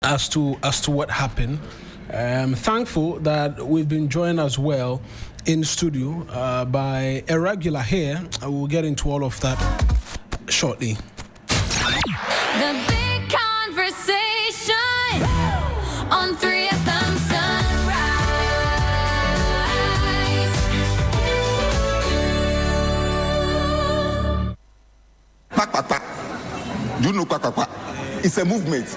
as to what happened. Thankful that we've been joined as well in studio by a regular here. I will get into all of that shortly. The big conversation on 3FM Sunrise. Quack, quack, quack. You know quack, quack, quack. It's a movement.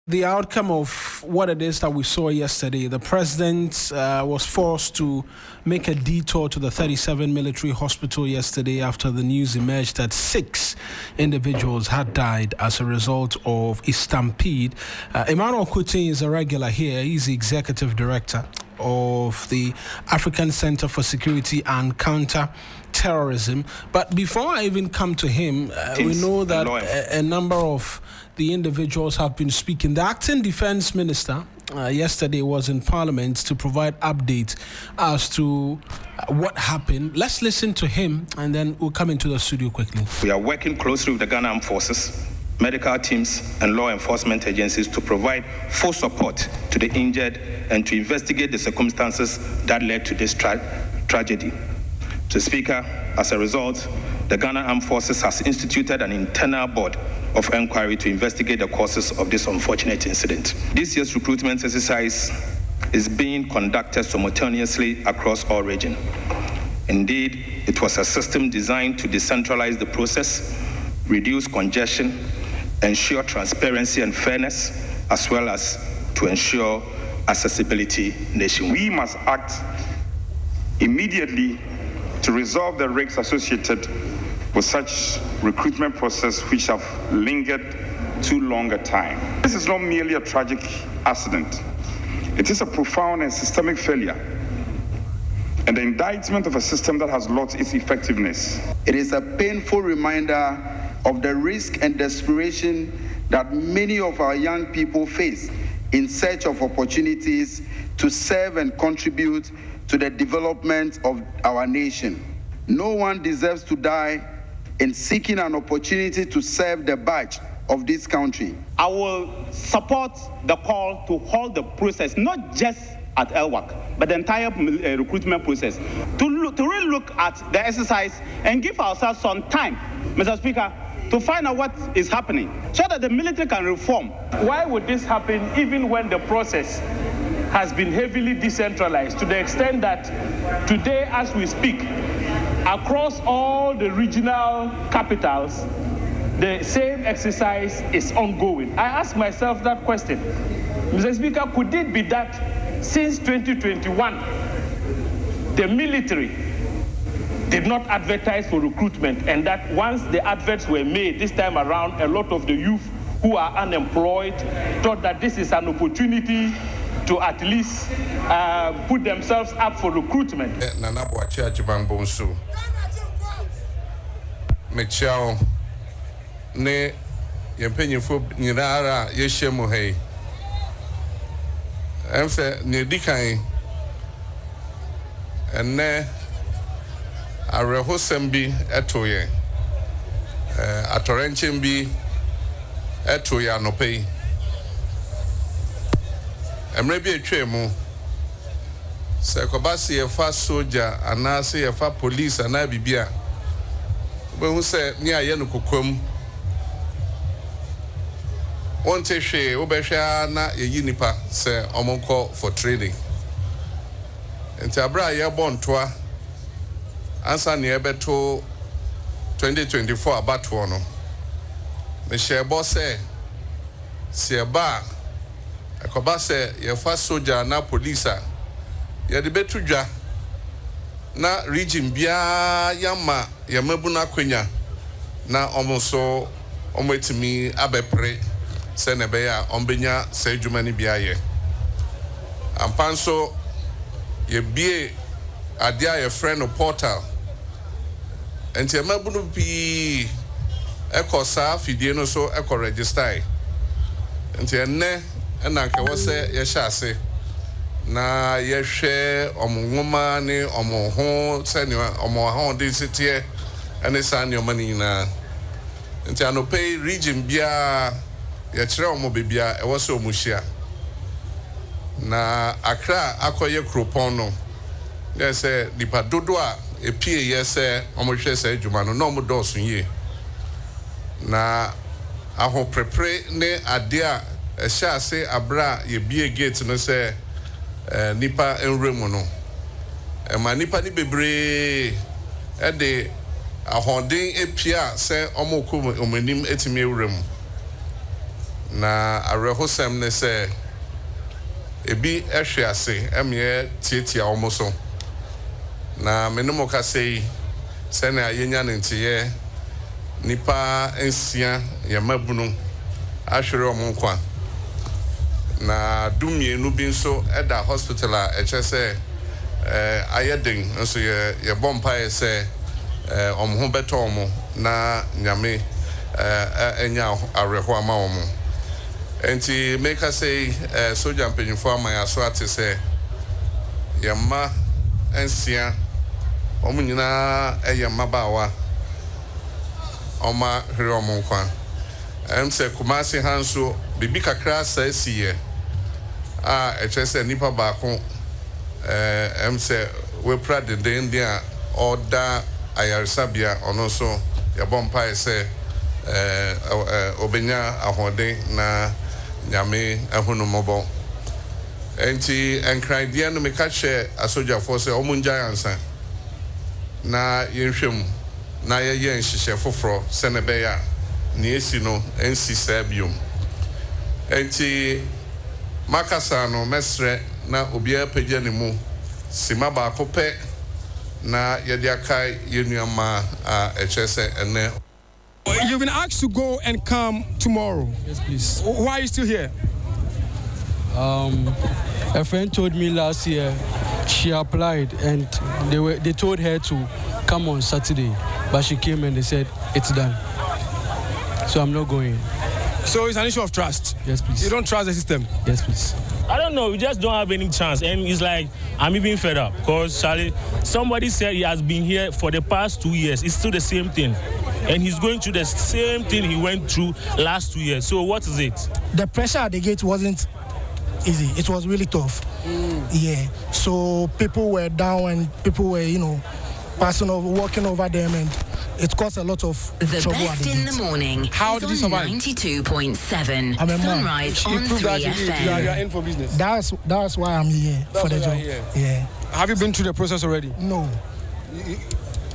The outcome of what it is that we saw yesterday, the president was forced to make a detour to the 37 military hospital yesterday after the news emerged that 6 individuals had died as a result of a stampede. Emmanuel Kuti is a regular here. He's the executive director of the African Center for Security and Counter-Terrorism. But before I even come to him, we know that a number of the individuals have been speaking. The acting defense minister yesterday was in Parliament to provide updates as to what happened. Let's listen to him and then we'll come into the studio quickly. We are working closely with the Ghana Armed Forces, medical teams and law enforcement agencies to provide full support to the injured and to investigate the circumstances that led to this tragedy. Mr. Speaker, as a result, the Ghana Armed Forces has instituted an internal board of inquiry to investigate the causes of this unfortunate incident. This year's recruitment exercise is being conducted simultaneously across all regions. Indeed, it was a system designed to decentralize the process, reduce congestion, ensure transparency and fairness, as well as to ensure accessibility nationwide. We must act immediately to resolve the risks associated with such recruitment process which have lingered too long a time. This is not merely a tragic accident. It is a profound and systemic failure and the indictment of a system that has lost its effectiveness. It is a painful reminder of the risk and desperation that many of our young people face in search of opportunities to serve and contribute to the development of our nation. No one deserves to die in seeking an opportunity to serve the badge of this country. I will support the call to hold the process, not just at LWAC, but the entire recruitment process, to really look at the exercise and give ourselves some time, Mr. Speaker, to find out what is happening so that the military can reform. Why would this happen even when the process has been heavily decentralized to the extent that today, as we speak, across all the regional capitals, the same exercise is ongoing? I ask myself that question. Mr. Speaker, could it be that since 2021, the military did not advertise for recruitment, and that once the adverts were made this time around, a lot of the youth who are unemployed thought that this is an opportunity to at least put themselves up for recruitment? Nana Boachia Jibambonsu. Mechao ne yempenye fo nyinara yeshemu hey. Emse ne dikan enne arehosem bi etoye atorenchem bi etoye anopei emre bi etwemu se kobasi yefa soldier anase yefa police ana bibia we say ni aye no kokom wonte hwe obehwa na yeyi nipa se omonko for training enti abra ye bontoa ansa ne ebeto 2024 abato no me shebo se ba ekobase yefa soldier na police ye de betudwa na region bia yama yamabuna kwenya na omoso omwetimi abepre se ne be ya ombenya se adwuma ni bia ye ampanso ye bie ade a ye friend no portal enti yamabunu bi ekosa fidie no so eko register enti enne na nke wo se ye hyase na ye hwe omwoma ni omho se ni omho de sitie ene sa ni omani na enti anope region bia ye kire omo bebia e wo se omuhia na Accra akoye kropon no ye se dipa dodo a epie ye se omohwe se adwuma no na omo dosun ye na aho prepare ne ade a hyase abra ye bie gate no se nipa enremu no ma nipa ni bebre de ahoden epia se omokom omanim etimi ewremu na arehosem ne se ebi ehwe ase emye tietia omoso na menemo ka sei se na yenya ntiye nipa ensia ya mabunu ahwere omonkwa na dumienu bi nso eda hospital a echese ayedin nso ye bompa ese omho beto omo na nyame enya areho ama omo enti make us say soldier mpanyimfo amaya so atese yamma ensia omo nyina eyamma bawa oma hwere omo nkwa se Kumasi hanso bibi kakra sa siye echese nipa baako se we prade de India oda ayarsabia ono so ya bompa ese obenya ahode na nyame ahunu mobo enti enkraidie no meka che asoja force omunja ansa na yenhwem na ye nhihye foforo senebeya ni esi no ensi sabium enti makasa no mesre na obia pagya ne mu sima ba kope na yede akai yenuama a echese ene. You've been asked to go and come tomorrow. Yes, please. Why are you still here? A friend told me last year she applied and they told her to come on Saturday, but she came and they said it's done. So I'm not going. So it's an issue of trust? Yes, please. You don't trust the system? Yes, please. I don't know, we just don't have any chance. And it's like, I'm even fed up. Because, Charlie, somebody said he has been here for the past 2 years. It's still the same thing. And he's going through the same thing he went through last 2 years. So what is it? The pressure at the gate wasn't easy. It was really tough. Yeah. So people were down and people were, passing over, walking over them, and it caused a lot of trouble at the gate. In the morning. How did you survive? 92.7. I'm a man. Sunrise on 3FM. You are in for business. That's why I'm here for the job. Yeah. Have you been through the process already? No.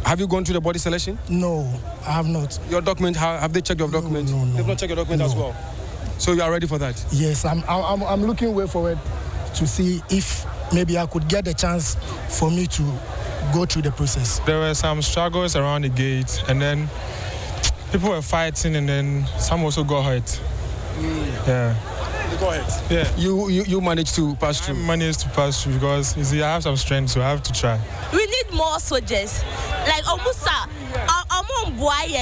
Have you gone through the body selection? No, I have not. Your document, have they checked your document? No. They've not checked your document as well. So you are ready for that? Yes, I'm looking way forward to see if maybe I could get the chance for me to go through the process. There were some struggles around the gate, and then people were fighting, and then some also got hurt. Yeah. You got hurt? Yeah. You managed to pass through? I managed to pass through because, you see, I have some strength, so I have to try. We need more soldiers. Like,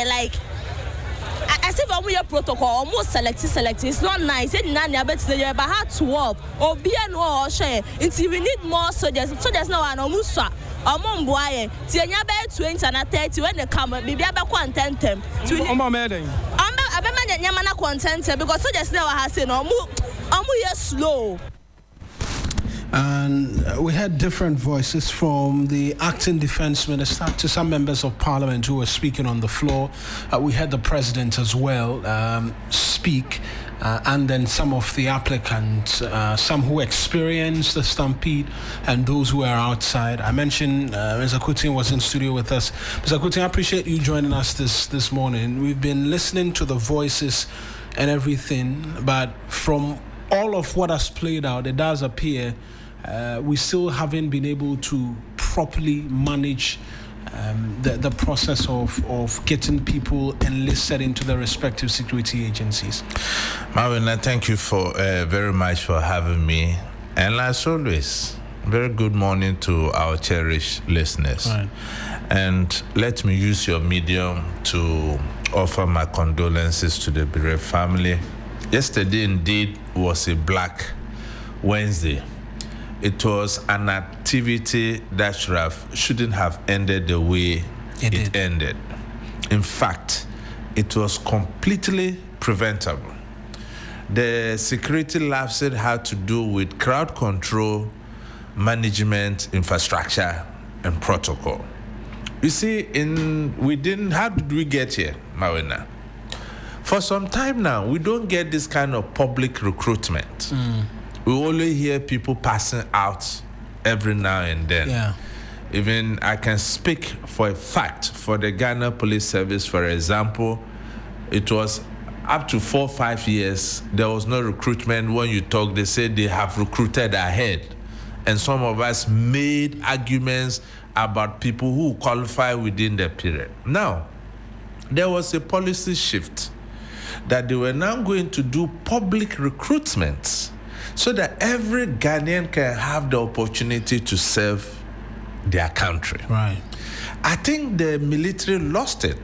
like, as if I'm your protocol, almost select. It's not nice. It's not nice, but hard to work. Or be an or share. Until we need more soldiers. Soldiers now are almost among boy. Tianya be 20 and 30 when they come. Maybe I be content them. I'm a Yamana content because soldiers now has said no more slow. And we had different voices from the acting defense minister to some members of parliament who were speaking on the floor. We had the president as well speak, and then some of the applicants, some who experienced the stampede and those who are outside. I mentioned Mr. Kutin was in studio with us. Mr. Kutin, I appreciate you joining us this morning. We've been listening to the voices and everything, but from all of what has played out, it does appear we still haven't been able to properly manage the process of getting people enlisted into the respective security agencies. Marina, thank you for very much for having me. And as always, very good morning to our cherished listeners. Right. And let me use your medium to offer my condolences to the bereaved family. Yesterday indeed was a Black Wednesday. It was an activity that shouldn't have ended the way it ended. In fact, it was completely preventable. The security lapse had to do with crowd control, management, infrastructure, and protocol. You see, how did we get here, Mawena? For some time now, we don't get this kind of public recruitment. We only hear people passing out every now and then. Yeah. Even I can speak for a fact for the Ghana Police Service, for example, it was up to 4 or 5 years, there was no recruitment. When you talk, they said they have recruited ahead. And some of us made arguments about people who qualify within the period. Now, there was a policy shift that they were now going to do public recruitments so that every Ghanaian can have the opportunity to serve their country. Right. I think the military lost it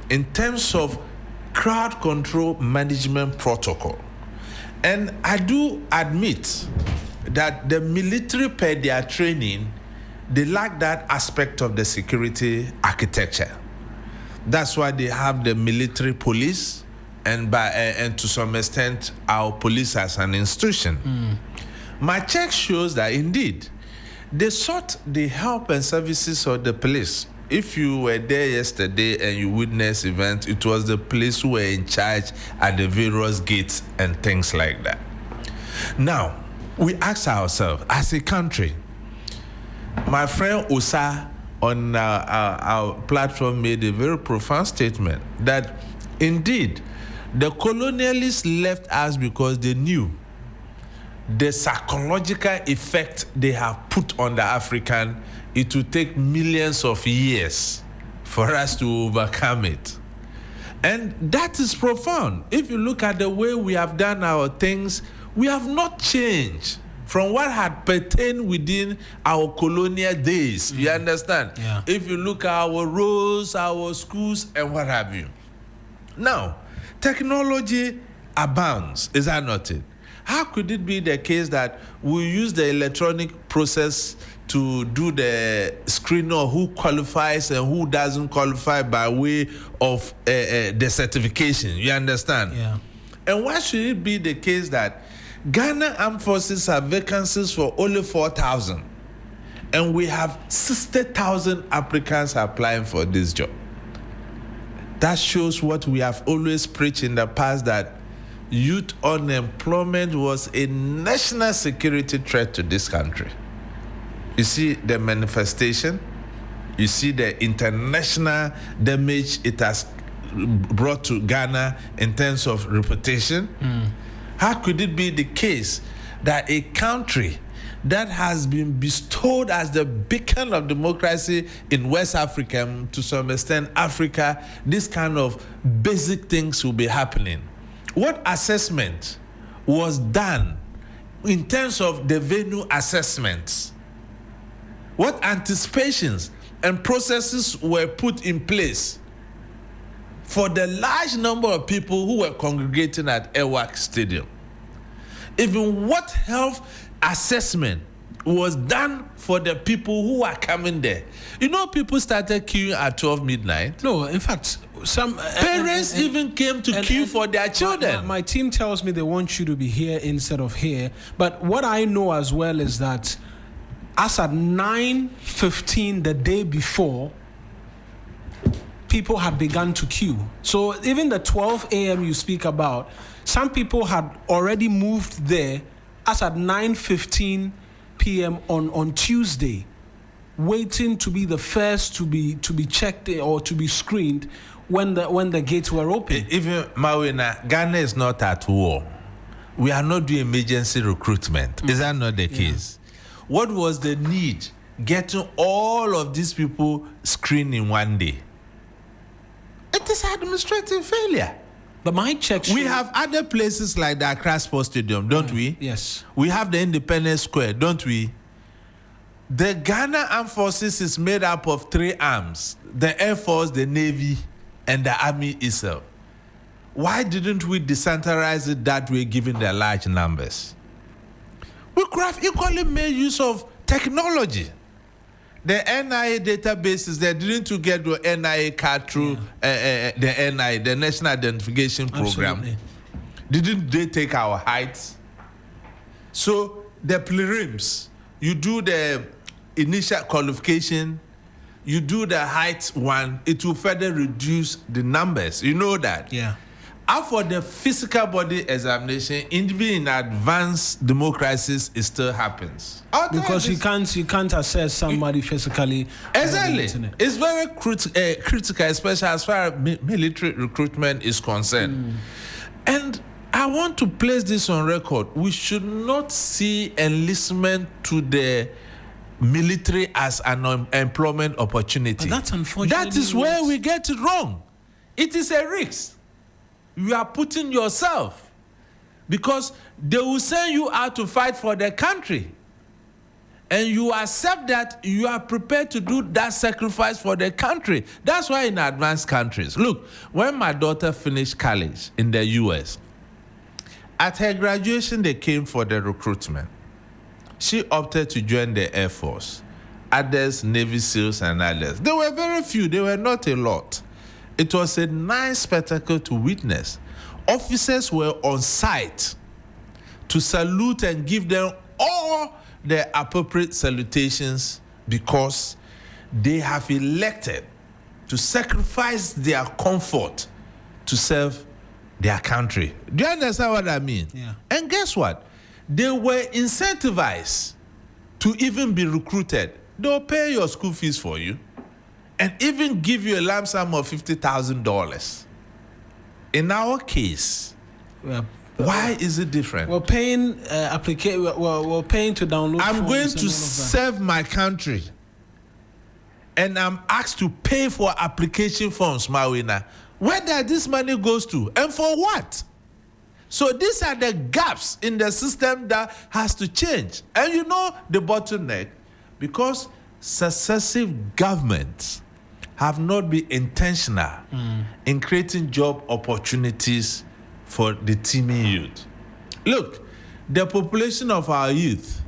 in terms of crowd control management protocol. And I do admit that the military, per their training, they lack that aspect of the security architecture. That's why they have the military police and to some extent our police as an institution. My check shows that indeed they sought the help and services of the police. If you were there yesterday and you witnessed events, it was the police who were in charge at the various gates and things like that. Now, we ask ourselves, as a country, my friend Usa on our platform made a very profound statement that indeed the colonialists left us because they knew the psychological effect they have put on the African. It will take millions of years for us to overcome it. And that is profound. If you look at the way we have done our things, we have not changed from what had pertained within our colonial days. You understand? Yeah. If you look at our roads, our schools, and what have you. Now, technology abounds, is that not it? How could it be the case that we use the electronic process to do the screening of who qualifies and who doesn't qualify by way of the certification? You understand? Yeah. And why should it be the case that Ghana Armed Forces have vacancies for only 4,000 and we have 60,000 applicants applying for this job? That shows what we have always preached in the past, that youth unemployment was a national security threat to this country. You see the manifestation, you see the international damage it has brought to Ghana in terms of reputation. How could it be the case that a country that has been bestowed as the beacon of democracy in West Africa, to some extent Africa, this kind of basic things will be happening? What assessment was done in terms of the venue assessments? What anticipations and processes were put in place for the large number of people who were congregating at EWAC Stadium? Even what health assessment was done for the people who are coming there? You know, people started queuing at 12 midnight. No, in fact, some parents even came to queue for their children. My team tells me they want you to be here instead of here. But what I know as well is that as at 9:15 the day before, people had begun to queue. So even the 12 a.m. you speak about, some people had already moved there as at 9:15 p.m. on Tuesday, waiting to be the first to be checked or to be screened when the gates were open. Even Mawena, Ghana is not at war. We are not doing emergency recruitment. Is that not the case? What was the need getting all of these people screened in one day. It is administrative failure. But my checks. We have other places like the Accra Sports Stadium, don't we? Yes. We have the Independence Square, don't we? The Ghana Armed Forces is made up of 3 arms: the Air Force, the Navy, and the Army itself. Why didn't we decentralize it that way, given the large numbers? We could have equally made use of technology. The NIA databases, they didn't get the NIA card through the NIA, the National Identification Program. Absolutely. Didn't they take our heights? So the prelims, you do the initial qualification, you do the height one, it will further reduce the numbers. You know that? Yeah. As for the physical body examination, even in advanced democracies, it still happens. Because you can't assess somebody physically. Exactly. It's very critical, especially as far as military recruitment is concerned. And I want to place this on record. We should not see enlistment to the military as an employment opportunity. But that's unfortunate. That is where we get it wrong. It is a risk. You are putting yourself, because they will send you out to fight for the country, and you accept that you are prepared to do that sacrifice for the country. That's why in advanced countries, look, when my daughter finished college in the US, at her graduation they came for the recruitment. She opted to join the Air Force, others Navy SEALs and others. There were very few, they were not a lot. It was a nice spectacle to witness. Officers were on site to salute and give them all the appropriate salutations, because they have elected to sacrifice their comfort to serve their country. Do you understand what I mean? Yeah. And guess what? They were incentivized to even be recruited. They'll pay your school fees for you, and even give you a lump sum of $50,000. In our case, why is it different? We're paying we're paying to download. I'm going to serve my country, and I'm asked to pay for application forms, Mawina. Where does this money goes to, and for what? So these are the gaps in the system that has to change. And you know the bottleneck, because successive governments have not been intentional in creating job opportunities for the teeming youth. Look, the population of our youth,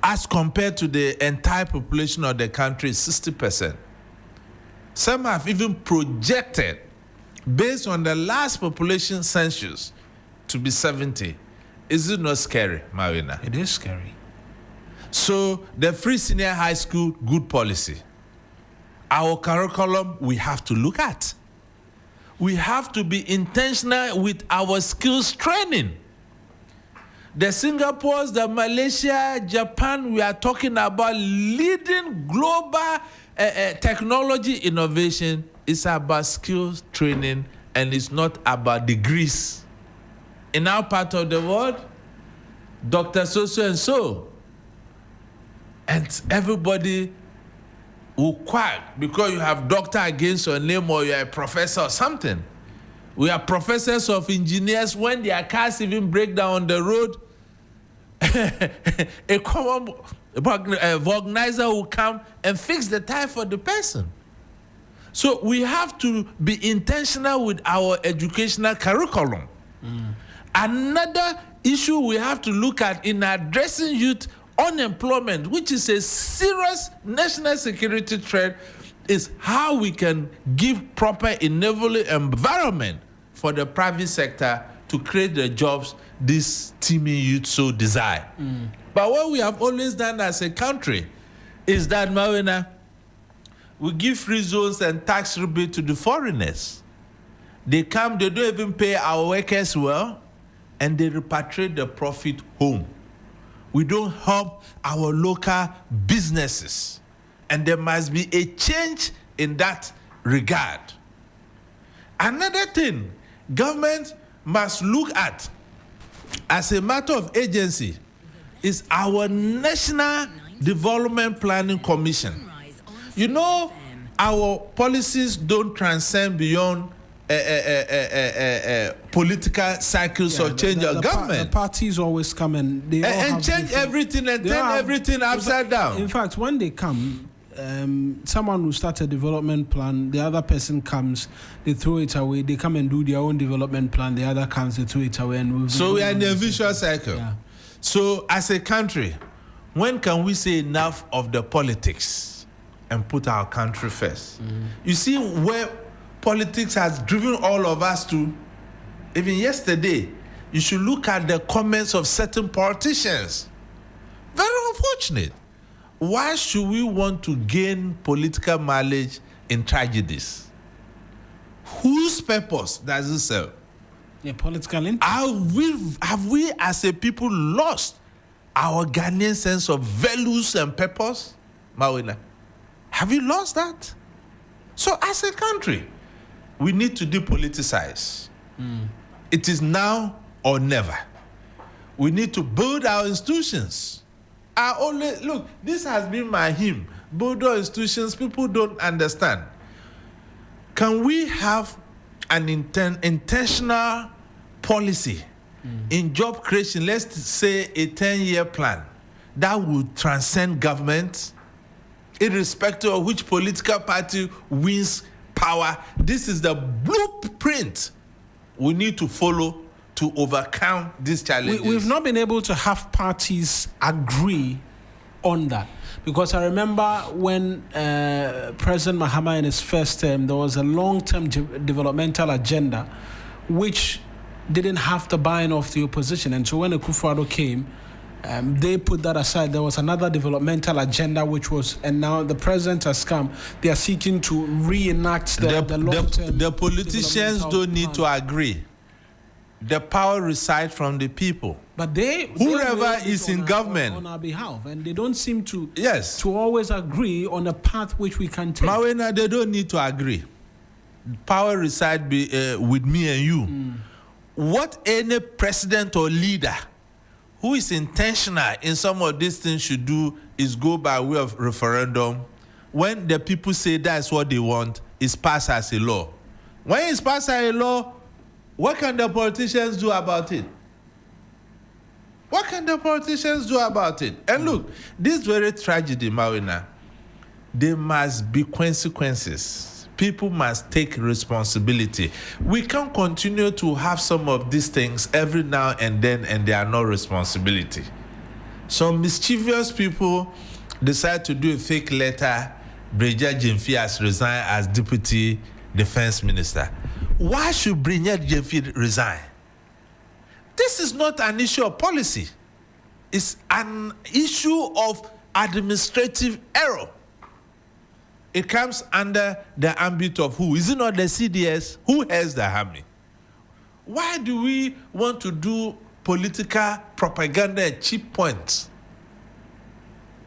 as compared to the entire population of the country, is 60%. Some have even projected, based on the last population census, to be 70. Is it not scary, Marina? It is scary. So the free senior high school, good policy. Our curriculum, we have to look at. We have to be intentional with our skills training. The Singapores, the Malaysia, Japan, we are talking about leading global technology innovation. It's about skills training, and it's not about degrees. In our part of the world, Dr. So and so, and everybody will quack because you have doctor against your name, or you're a professor or something. We are professors of engineers. When their cars even break down on the road, a common organizer will come and fix the tire for the person. So we have to be intentional with our educational curriculum. Another issue we have to look at in addressing youth unemployment, which is a serious national security threat, is how we can give proper enabling environment for the private sector to create the jobs this teeming youth so desire. But what we have always done as a country is that, Mawina, we give free zones and tax rebate to the foreigners. They come, they don't even pay our workers well, and they repatriate the profit home. We don't help our local businesses. And there must be a change in that regard. Another thing, government must look at, as a matter of agency, is our National Development Planning Commission. You know, our policies don't transcend beyond political cycles or change of government. The parties always come and they and change everything and turn everything upside down. In fact, when they come, someone will start a development plan, the other person comes, they throw it away, they come and do their own development plan, the other comes, they throw it away. And so we are in a vicious cycle. Yeah. So as a country, when can we say enough of the politics and put our country first? You see where politics has driven all of us to. Even yesterday, you should look at the comments of certain politicians. Very unfortunate. Why should we want to gain political mileage in tragedies? Whose purpose does it serve? Political interest. Have we as a people lost our Ghanaian sense of values and purpose? Mawina, have you lost that? So as a country, we need to depoliticize. It is now or never. We need to build our institutions. Look, this has been my hymn. Build our institutions, people don't understand. Can we have an intentional policy in job creation, let's say a 10-year plan, that would transcend government, irrespective of which political party wins power? This is the blueprint we need to follow to overcome these challenges. We've not been able to have parties agree on that. Because I remember when President Mahama in his first term, there was a long-term developmental agenda which didn't have the buy-in of the opposition. And so when Akufo-Addo came, they put that aside. There was another developmental agenda which was, and now the president has come. They are seeking to reenact the long-term. The politicians don't need to agree. The power resides from the people. But whoever is in government on our behalf, and they don't seem to to always agree on a path which we can take. Mawena, they don't need to agree. Power resides with me and you. What any president or leader who is intentional in some of these things should do is go by way of referendum. When the people say that's what they want, it's passed as a law. When it's passed as a law, what can the politicians do about it? What can the politicians do about it? And look, this very tragedy, Mawina, there must be consequences. People must take responsibility. We can't continue to have some of these things every now and then and they are no responsibility. Some mischievous people decide to do a fake letter. Brigadier Jemfi has resigned as Deputy Defense Minister. Why should Brigadier Jemfi resign? This is not an issue of policy. It's an issue of administrative error. It comes under the ambit of who? Is it not the CDS? Who has the army? Why do we want to do political propaganda at cheap points?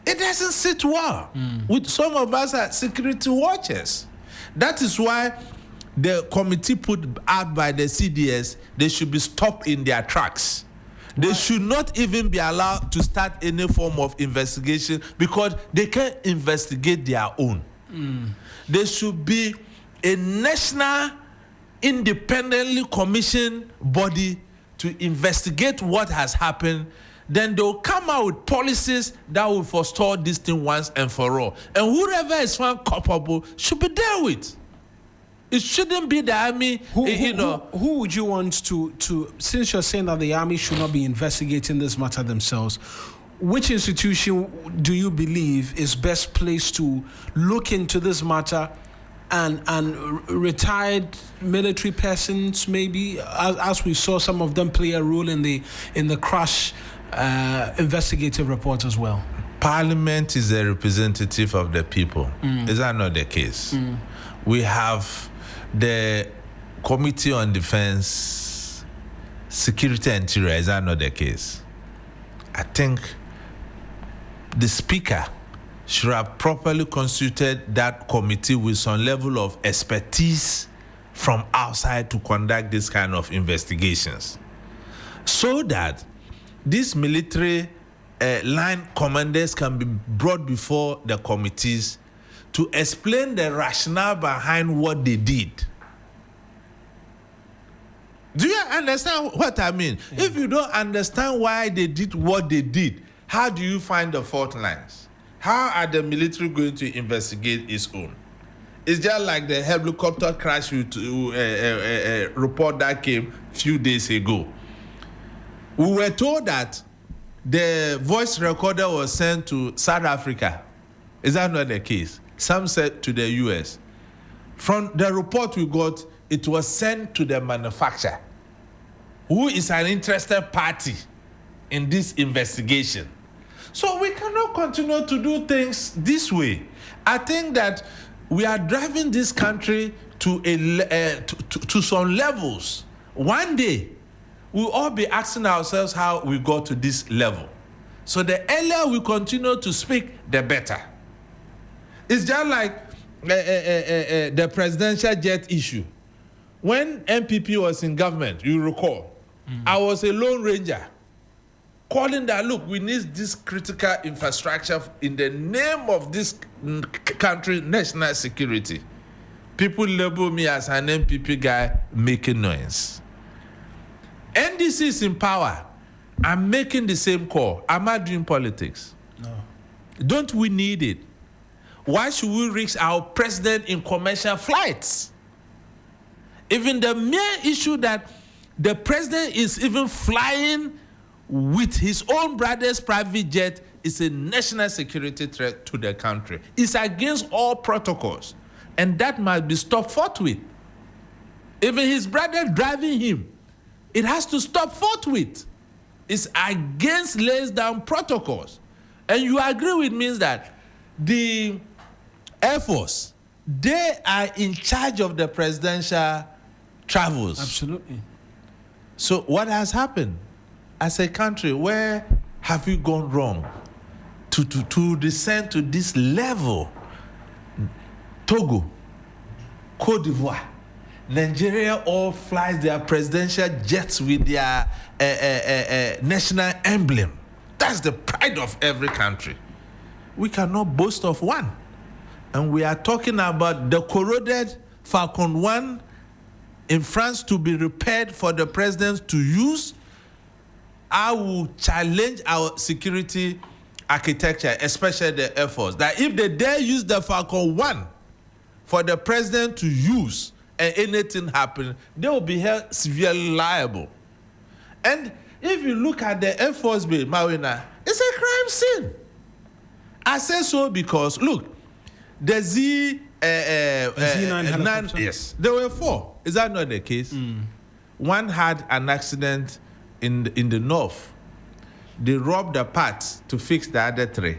It doesn't sit well with some of us as security watchers. That is why the committee put out by the CDS, they should be stopped in their tracks. They should not even be allowed to start any form of investigation because they can't investigate their own. There should be a national, independently commissioned body to investigate what has happened. Then they'll come out with policies that will forestall this thing once and for all. And whoever is found culpable should be dealt with. It shouldn't be the army, Who would you want to, since you're saying that the army should not be investigating this matter themselves, which institution do you believe is best placed to look into this matter, and retired military persons maybe, as we saw some of them play a role in the crash investigative report as well? Parliament is a representative of the people. Is that not the case? We have the Committee on Defense, Security and Interior. Is that not the case? I think the Speaker should have properly constituted that committee with some level of expertise from outside to conduct this kind of investigations, so that these military line commanders can be brought before the committees to explain the rationale behind what they did. Do you understand what I mean? Yeah. If you don't understand why they did what they did, how do you find the fault lines? How are the military going to investigate its own? It's just like the helicopter crash report that came a few days ago. We were told that the voice recorder was sent to South Africa. Is that not the case? Some said to the US. From the report we got, it was sent to the manufacturer, who is an interested party in this investigation. So we cannot continue to do things this way. I think that we are driving this country to some levels. One day, we'll all be asking ourselves how we got to this level. So the earlier we continue to speak, the better. It's just like the presidential jet issue. When MPP was in government, you recall, I was a lone ranger calling that, look, we need this critical infrastructure in the name of this country, national security. People label me as an MPP guy making noise. NDC is in power. I'm making the same call. Am I doing politics? No. Don't we need it? Why should we risk our president in commercial flights? Even the mere issue that the president is even flying with his own brother's private jet is a national security threat to the country. It's against all protocols, and that must be stopped forthwith. Even his brother driving him, it has to stop forthwith. It's against lays down protocols. And you agree with me that the Air Force, they are in charge of the presidential travels. Absolutely. So what has happened? As a country, where have we gone wrong to descend to this level? Togo, Cote d'Ivoire, Nigeria all flies their presidential jets with their national emblem. That's the pride of every country. We cannot boast of one. And we are talking about the corroded Falcon 1 in France to be repaired for the president to use. I will challenge our security architecture, especially the Air Force, that if they dare use the Falcon 1 for the president to use and anything happen, they will be held severely liable. And if you look at the Air Force base, Mawina, it's a crime scene. I say so because, look, the Z9 helicopter. Yes, there were 4. Is that not the case? One had an accident in the north. They robbed the parts to fix the other 3.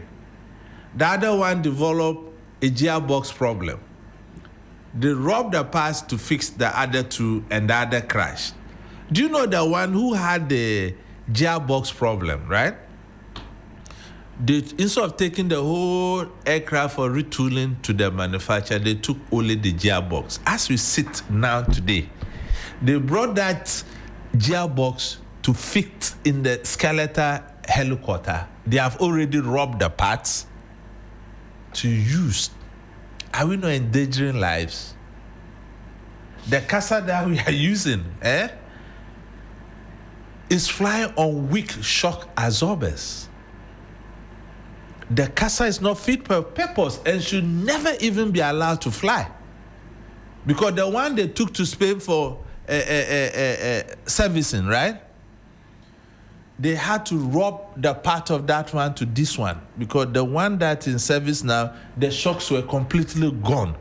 The other one developed a gearbox problem. They robbed the parts to fix the other 2, and the other crashed. Do you know the one who had the gearbox problem, right? Instead of taking the whole aircraft for retooling to the manufacturer, they took only the gearbox. As we sit now today, they brought that gearbox to fit in the skeletal helicopter. They have already robbed the parts to use. Are we not endangering lives? The casa that we are using, is flying on weak shock absorbers. The casa is not fit for purpose and should never even be allowed to fly. Because the one they took to Spain for servicing, right? They had to rob the part of that one to this one, because the one that's in service now, the shocks were completely gone.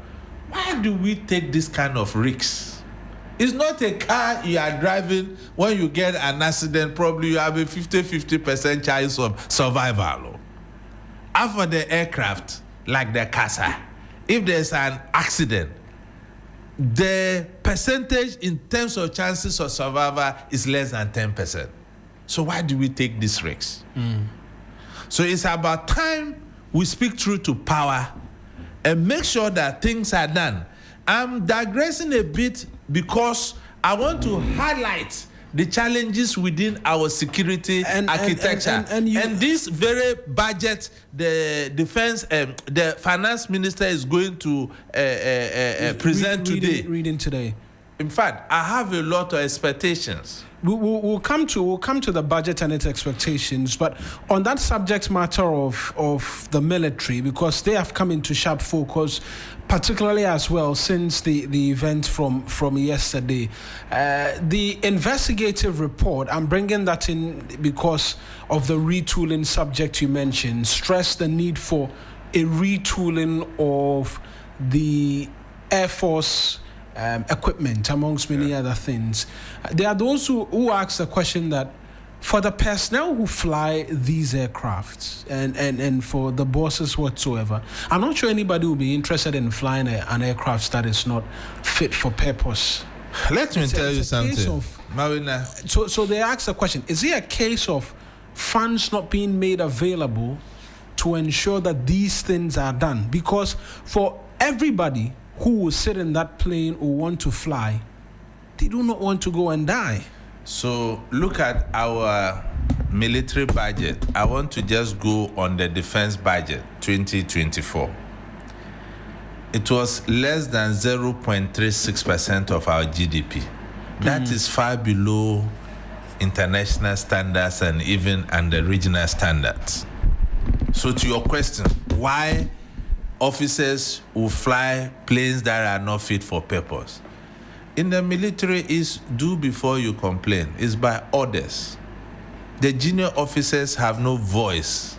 Why do we take this kind of risks? It's not a car you are driving. When you get an accident, probably you have a 50% chance of survival. And for the aircraft, like the CASA, if there's an accident, the percentage in terms of chances of survival is less than 10%. So why do we take this risks? So it's about time we speak truth to power and make sure that things are done. I'm digressing a bit because I want to highlight the challenges within our security architecture. And this very budget, the defense, the finance minister is going to present today. Reading today. In fact, I have a lot of expectations. We'll come to the budget and its expectations, but on that subject matter of the military, because they have come into sharp focus, particularly as well since the event from yesterday. The investigative report, I'm bringing that in because of the retooling subject you mentioned, stressed the need for a retooling of the Air Force equipment, amongst many other things. There are those who ask the question that for the personnel who fly these aircrafts and for the bosses whatsoever, I'm not sure anybody will be interested in flying an aircraft that is not fit for purpose. Let me tell you something. Marina. So they ask the question, is it a case of funds not being made available to ensure that these things are done? Because for everybody who will sit in that plane or want to fly, they do not want to go and die. So look at our military budget. I want to just go on the defense budget 2024. It was less than 0.36% of our GDP. That is far below international standards and even under regional standards. So to your question, why officers will fly planes that are not fit for purpose? In the military, is do before you complain. It's by orders. The junior officers have no voice.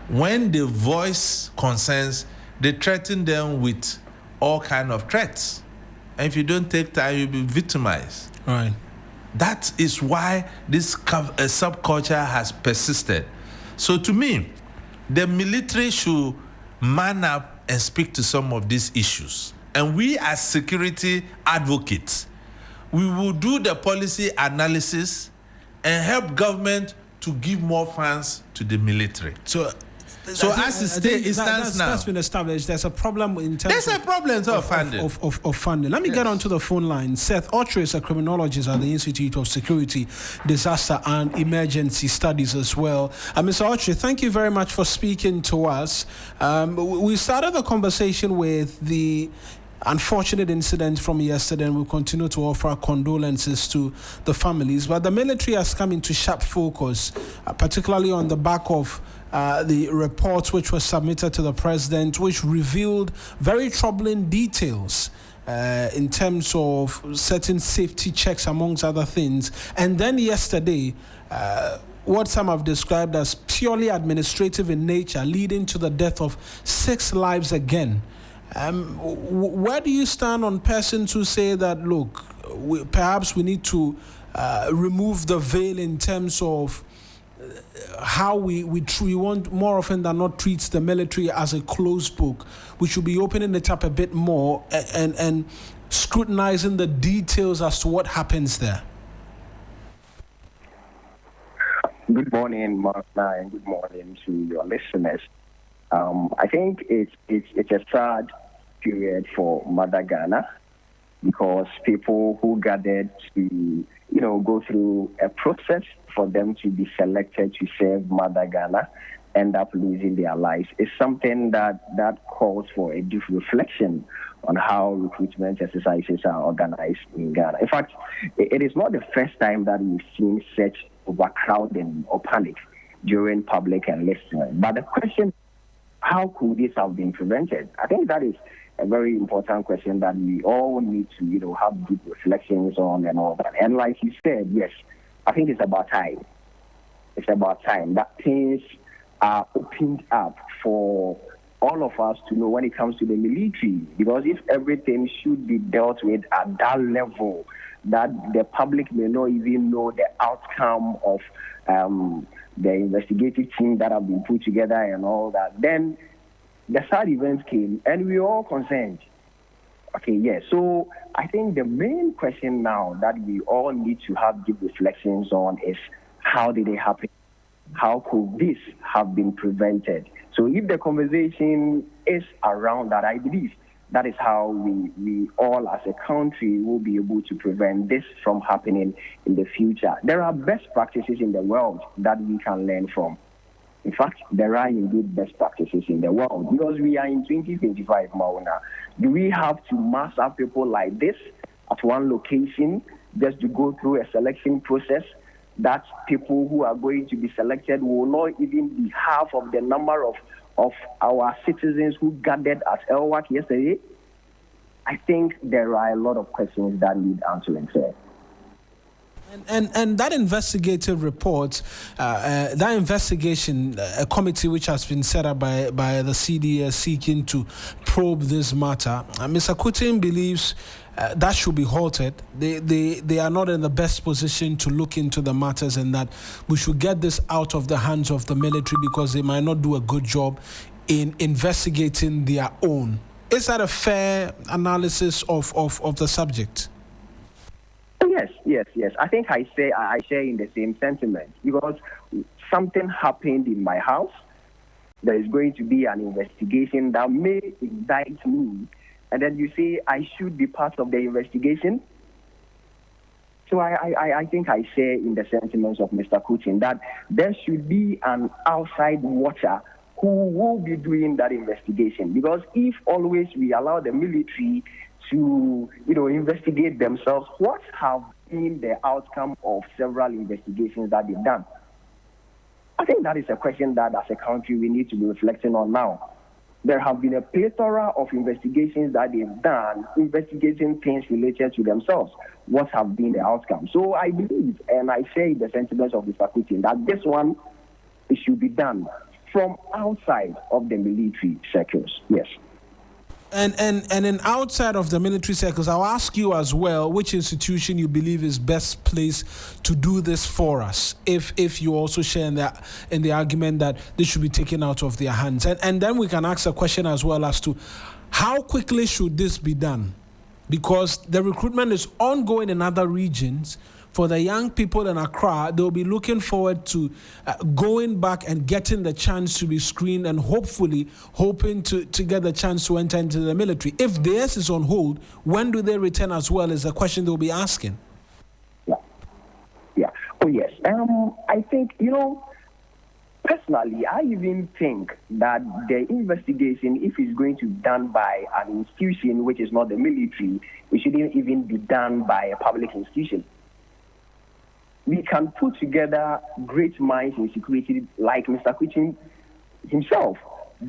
When the voice concerns, they threaten them with all kind of threats. And if you don't take time, you'll be victimized. Right. That is why this subculture has persisted. So to me, the military should man up and speak to some of these issues. And we as security advocates, we will do the policy analysis and help government to give more funds to the military. So as it stands now, that's been established. There's a problem in terms. There's a problem of funding. Of funding. Let me get onto the phone line. Seth Autry is a criminologist at the Institute of Security, Disaster and Emergency Studies as well. Mr. Autry, thank you very much for speaking to us. We started the conversation with the unfortunate incident from yesterday, and we'll continue to offer condolences to the families. But the military has come into sharp focus, particularly on the back of the reports which were submitted to the president, which revealed very troubling details in terms of certain safety checks, amongst other things. And then yesterday, what some have described as purely administrative in nature, leading to the death of 6 lives again. Where do you stand on persons who say that, look, perhaps we need to remove the veil in terms of how we want more often than not treats the military as a closed book? We should be opening it up a bit more and scrutinizing the details as to what happens there. Good morning, Martha, and good morning to your listeners. I think it's a sad period for Mother Ghana, because people who gathered to go through a process for them to be selected to serve Mother Ghana end up losing their lives. It's something that calls for a deep reflection on how recruitment exercises are organized in Ghana. In fact, it is not the first time that we've seen such overcrowding or panic during public enlistment. But the question, how could this have been prevented? I think that is a very important question that we all need to, have deep reflections on and all that. And like you said, yes, I think it's about time. It's about time that things are opened up for all of us to know when it comes to the military. Because if everything should be dealt with at that level, that the public may not even know the outcome of the investigative team that have been put together and all that, then the sad events came and we were all concerned. Okay, yes. So I think the main question now that we all need to have deep reflections on is, how did it happen? How could this have been prevented? So if the conversation is around that, I believe That is how we all as a country will be able to prevent this from happening in the future. There are best practices in the world that we can learn from. In fact, there are indeed best practices in the world because we are in 2025 now. Do we have to mass up people like this at one location just to go through a selection process that people who are going to be selected will not even be half of the number of our citizens who gathered at Elwak yesterday? I think there are a lot of questions that need answering there. And that investigative report, that investigation, a committee which has been set up by the CDS seeking to probe this matter, Mr. Kutin believes that should be halted. They are not in the best position to look into the matters, and that we should get this out of the hands of the military because they might not do a good job in investigating their own. Is that a fair analysis of the subject? Yes. I think I share in the same sentiment because something happened in my house. There is going to be an investigation that may indict me, and then you say I should be part of the investigation. So I think I share in the sentiments of Mr. Kutin that there should be an outside watcher who will be doing that investigation, because if always we allow the military to investigate themselves, what have been the outcome of several investigations that they've done? I think that is a question that as a country we need to be reflecting on now. There have been a plethora of investigations that they've done, investigating things related to themselves. What have been the outcome? So I believe, and I share the sentiments of Mr. Putin, that this one, it should be done from outside of the military circles. Yes. And in outside of the military circles, I'll ask you as well which institution you believe is best placed to do this for us, if you also share in the argument that this should be taken out of their hands. And then we can ask a question as well as to how quickly should this be done? Because the recruitment is ongoing in other regions. For the young people in Accra, they'll be looking forward to going back and getting the chance to be screened and hopefully hoping to get the chance to enter into the military. If theirs is on hold, when do they return as well is a question they'll be asking. Yeah. Oh, yes. I think, personally, I even think that the investigation, if it's going to be done by an institution which is not the military, it shouldn't even be done by a public institution. We can put together great minds in security, like Mr. Kuchin himself.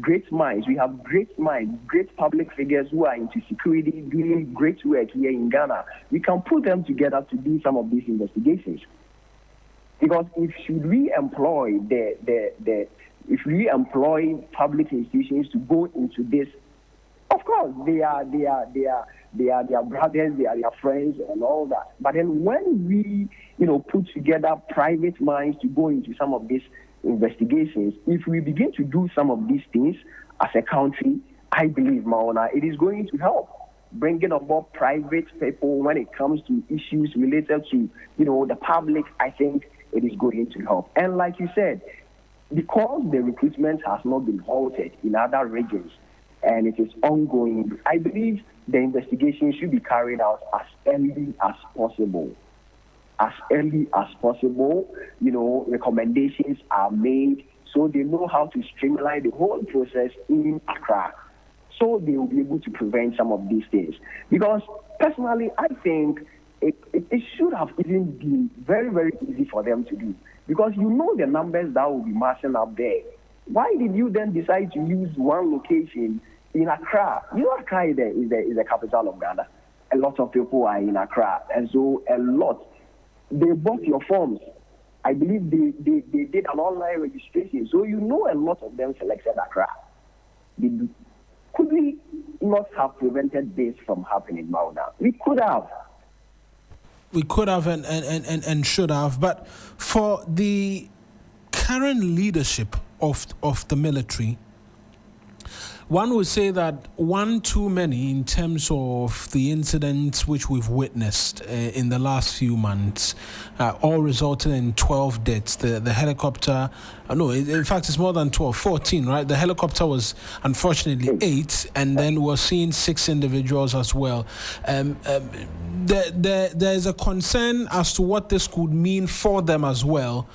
Great minds. We have great minds, great public figures who are into security, doing great work here in Ghana. We can put them together to do some of these investigations. Because should we employ public institutions to go into this, of course they are their brothers, they are their friends and all that. But then when we put together private minds to go into some of these investigations, if we begin to do some of these things as a country, I believe, Maona, it is going to help bringing on board private people when it comes to issues related to the public. I think it is going to help. And like you said, because the recruitment has not been halted in other regions and it is ongoing, I believe the investigation should be carried out as early as possible. As early as possible, recommendations are made so they know how to streamline the whole process in Accra, so they will be able to prevent some of these things. Because personally, I think it should have even been very, very easy for them to do. Because the numbers that will be marching up there. Why did you then decide to use one location in Accra? Accra is the capital of Ghana. A lot of people are in Accra, and so they bought your forms. I believe they did an online registration, so a lot of them selected Accra. Could we not have prevented this from happening now? We could have. We could have and should have, but for the current leadership of the military, One would say that one too many in terms of the incidents which we've witnessed in the last few months, all resulted in 12 deaths. The helicopter, in fact, it's more than 12, 14, right? The helicopter was unfortunately 8, and then we're seeing 6 individuals as well. There's a concern as to what this could mean for them as well.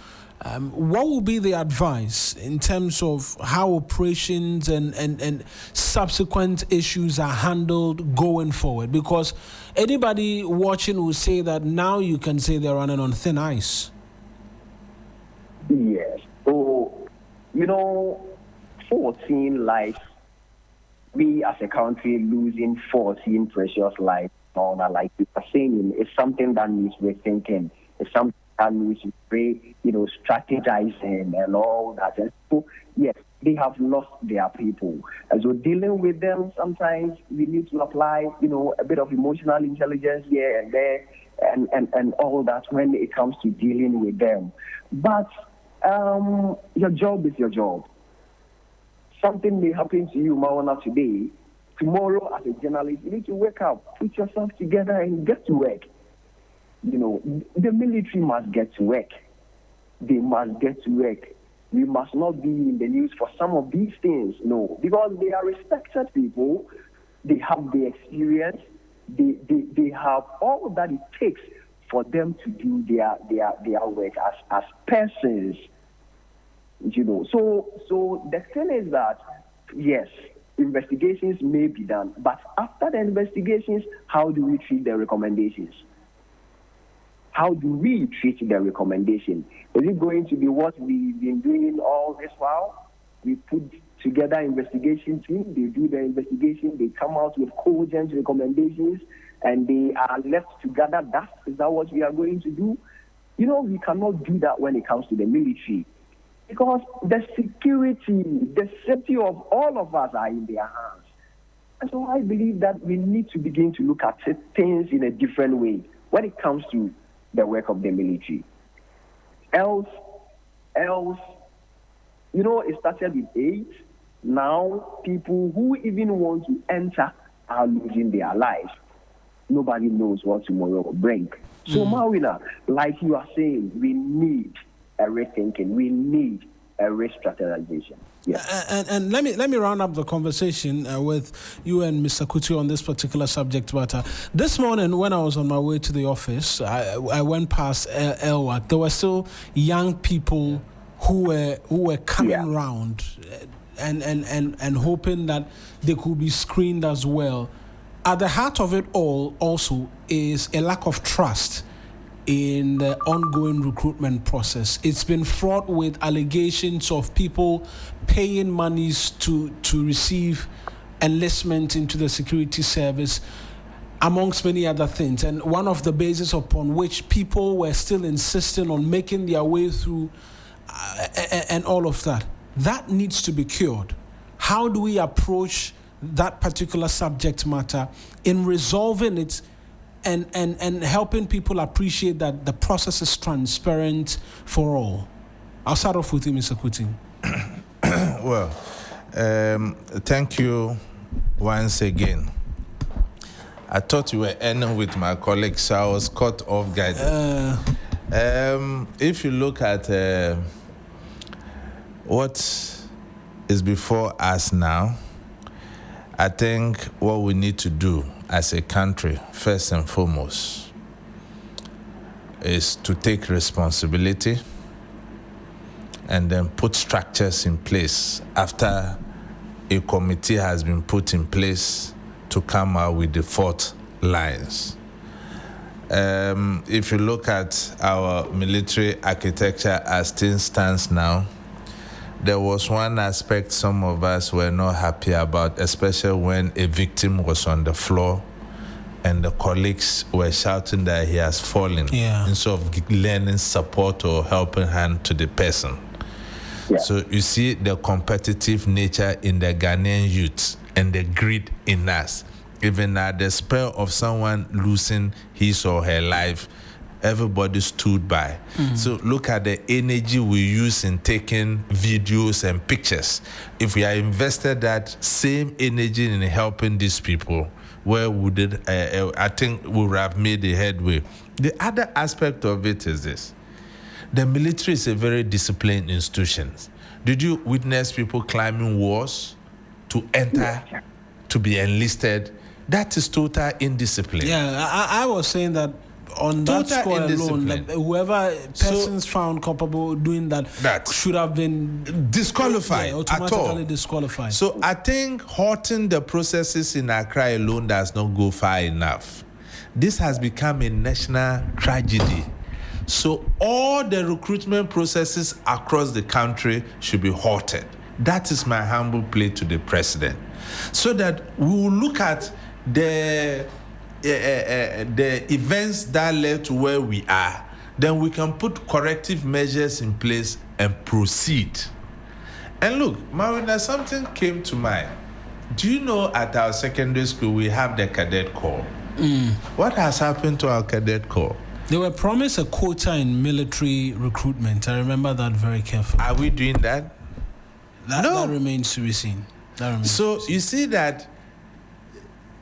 What will be the advice in terms of how operations and subsequent issues are handled going forward? Because anybody watching will say that now you can say they're running on thin ice. Yes. So, 14 lives, we as a country losing 14 precious lives, like you are saying, it's something that needs rethinking. It's something that needs strategizing and all that. And so, yes, they have lost their people. And so dealing with them, sometimes we need to apply, a bit of emotional intelligence here and there and all that when it comes to dealing with them. But your job is your job. Something may happen to you, Mawana, today. Tomorrow, as a journalist, you need to wake up, put yourself together and get to work. The military must get to work. They must get to work. We must not be in the news for some of these things, because they are respected people. They have the experience. They have all that it takes for them to do their work as persons. So the thing is that, yes, investigations may be done, but after the investigations, how do we treat the recommendations? How do we treat the recommendation? Is it going to be what we've been doing all this while? We put together investigation team, they do the investigation, they come out with cogent recommendations, and they are left to gather dust. Is that what we are going to do? We cannot do that when it comes to the military, because the security, the safety of all of us are in their hands. And so I believe that we need to begin to look at things in a different way when it comes to the work of the military. Else, it started with 8. Now, people who even want to enter are losing their lives. Nobody knows what tomorrow will bring. So, Mawina, like you are saying, we need a rethinking. We need a re-strategization. Yes. And let me round up the conversation with you and Mr. Kuti on this particular subject matter. This morning, when I was on my way to the office, I went past Elwak. There were still young people who were coming round and hoping that they could be screened as well. At the heart of it all, also, is a lack of trust in the ongoing recruitment process. It's been fraught with allegations of people paying monies to receive enlistment into the security service, amongst many other things. And one of the bases upon which people were still insisting on making their way through and all of that, that needs to be cured. How do we approach that particular subject matter in resolving it and helping people appreciate that the process is transparent for all? I'll start off with you, Mr. Kuti. Well, thank you once again. I thought you were ending with my colleague, so I was caught off guard. If you look at what is before us now, I think what we need to do as a country, first and foremost, is to take responsibility and then put structures in place after a committee has been put in place to come out with the fault lines. If you look at our military architecture as things stands now, there was one aspect some of us were not happy about, especially when a victim was on the floor and the colleagues were shouting that he has fallen instead of lending support or helping hand to the person. Yeah. So you see the competitive nature in the Ghanaian youth and the greed in us. Even at the spell of someone losing his or her life, everybody stood by. So look at the energy we use in taking videos and pictures. If we are invested that same energy in helping these people, where would it, I think we would have made a headway. The other aspect of it is this. The military is a very disciplined institution. Did you witness people climbing walls to enter, to be enlisted? That is total indiscipline. Yeah, I was saying that on that score alone, that whoever persons found culpable doing that should have been disqualified, automatically disqualified. So I think halting the processes in Accra alone does not go far enough. This has become a national tragedy. So all the recruitment processes across the country should be halted. That is my humble plea to the president, so that we will look at the events that led to where we are, then we can put corrective measures in place and proceed. And look, Marina, something came to mind. Do you know at our secondary school we have the cadet corps? What has happened to our cadet corps? They were promised a quota in military recruitment. I remember that very carefully. Are we doing that? That remains to be seen. So you see that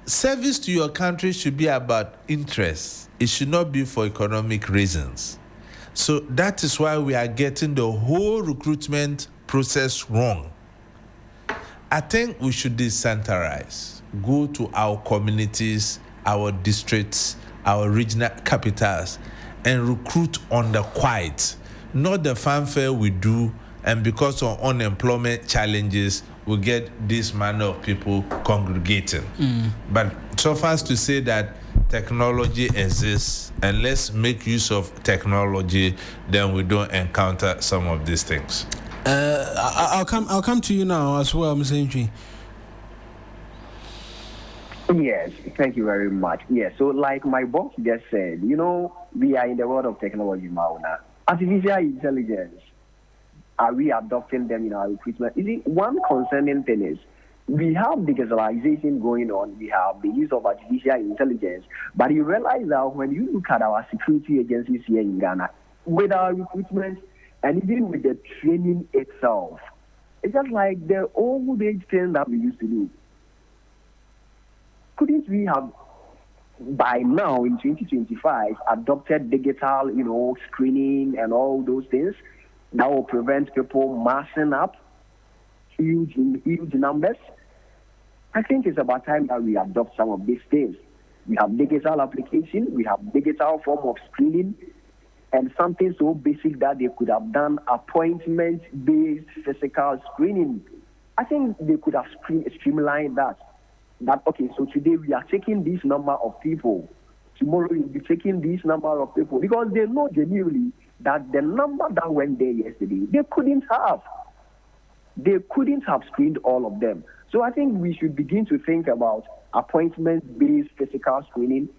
service to your country should be about interest. It should not be for economic reasons. So that is why we are getting the whole recruitment process wrong. I think we should decentralize. Go to our communities, our districts, our regional capitals, and recruit on the quiet. Not the fanfare we do, and because of unemployment challenges, we get this manner of people congregating. But so far as to say that technology exists, and let's make use of technology, then we don't encounter some of these things. I'll come to you now as well, Mr. Intri. Yes, thank you very much. Yes, so like my boss just said, we are in the world of technology now. Artificial intelligence, are we adopting them in our recruitment? You see, one concerning thing is we have digitalization going on. We have the use of artificial intelligence. But you realize that when you look at our security agencies here in Ghana, with our recruitment and even with the training itself, it's just like the old age thing that we used to do. Couldn't we have, by now in 2025, adopted digital, screening and all those things that will prevent people massing up huge numbers? I think it's about time that we adopt some of these things. We have digital application, we have digital form of screening, and something so basic that they could have done appointment-based physical screening. I think they could have streamlined that. Okay, so today we are taking this number of people. Tomorrow we'll be taking this number of people, because they know genuinely that the number that went there yesterday, they couldn't have screened all of them. So I think we should begin to think about appointment-based physical screening.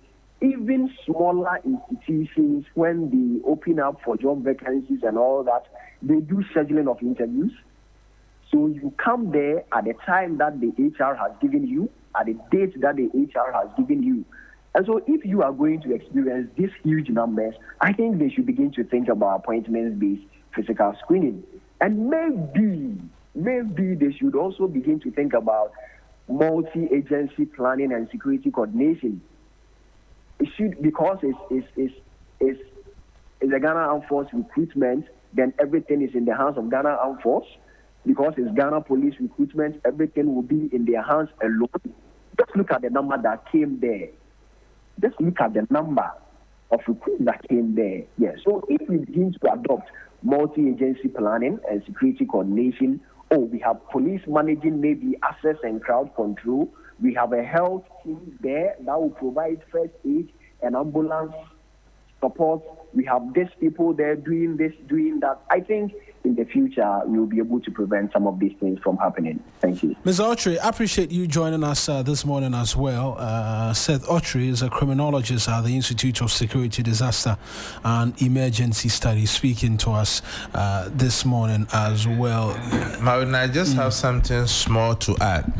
Even smaller institutions, when they open up for job vacancies and all that, they do scheduling of interviews. So you come there at the time that the HR has given you, at the date that the HR has given you. And so if you are going to experience these huge numbers, I think they should begin to think about appointments-based physical screening. And maybe they should also begin to think about multi-agency planning and security coordination. It should, because it's the Ghana Armed Force recruitment, then everything is in the hands of Ghana Armed Force. Because it's Ghana Police recruitment, everything will be in their hands alone. Just look at the number that came there. Just look at the number of recruits that came there. Yes. So if we begin to adopt multi-agency planning and security coordination, we have police managing maybe access and crowd control. We have a health team there that will provide first aid and ambulance support. We have these people there doing this, doing that. I think in the future, we will be able to prevent some of these things from happening. Thank you. Ms. Autry, I appreciate you joining us this morning as well. Seth Autry is a criminologist at the Institute of Security, Disaster and Emergency Studies, speaking to us this morning as well. Marvin, I just have something small to add.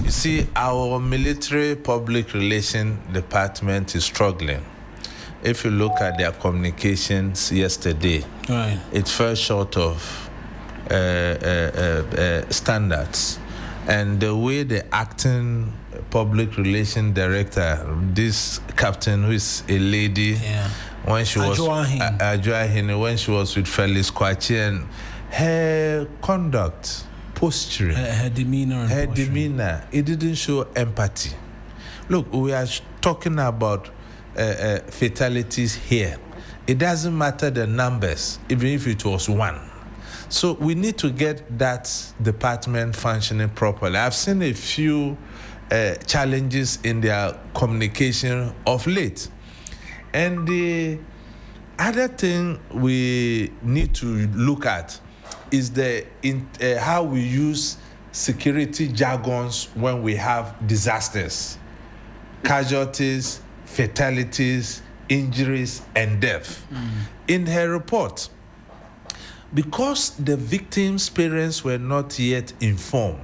You see, our military public relation department is struggling. if you look at their communications yesterday, it fell short of standards. And the way the acting public relation director, this captain who is a lady, when she was Ajuahin, when she was with Felix Kwachi, and her conduct, posture, her demeanor, it didn't show empathy. Look, we are talking about fatalities here. It doesn't matter the numbers, even if it was one. So we need to get that department functioning properly. I've seen a few challenges in their communication of late. And the other thing we need to look at is how we use security jargons when we have disasters, casualties, fatalities, injuries, and death. In her report, because the victims' parents were not yet informed,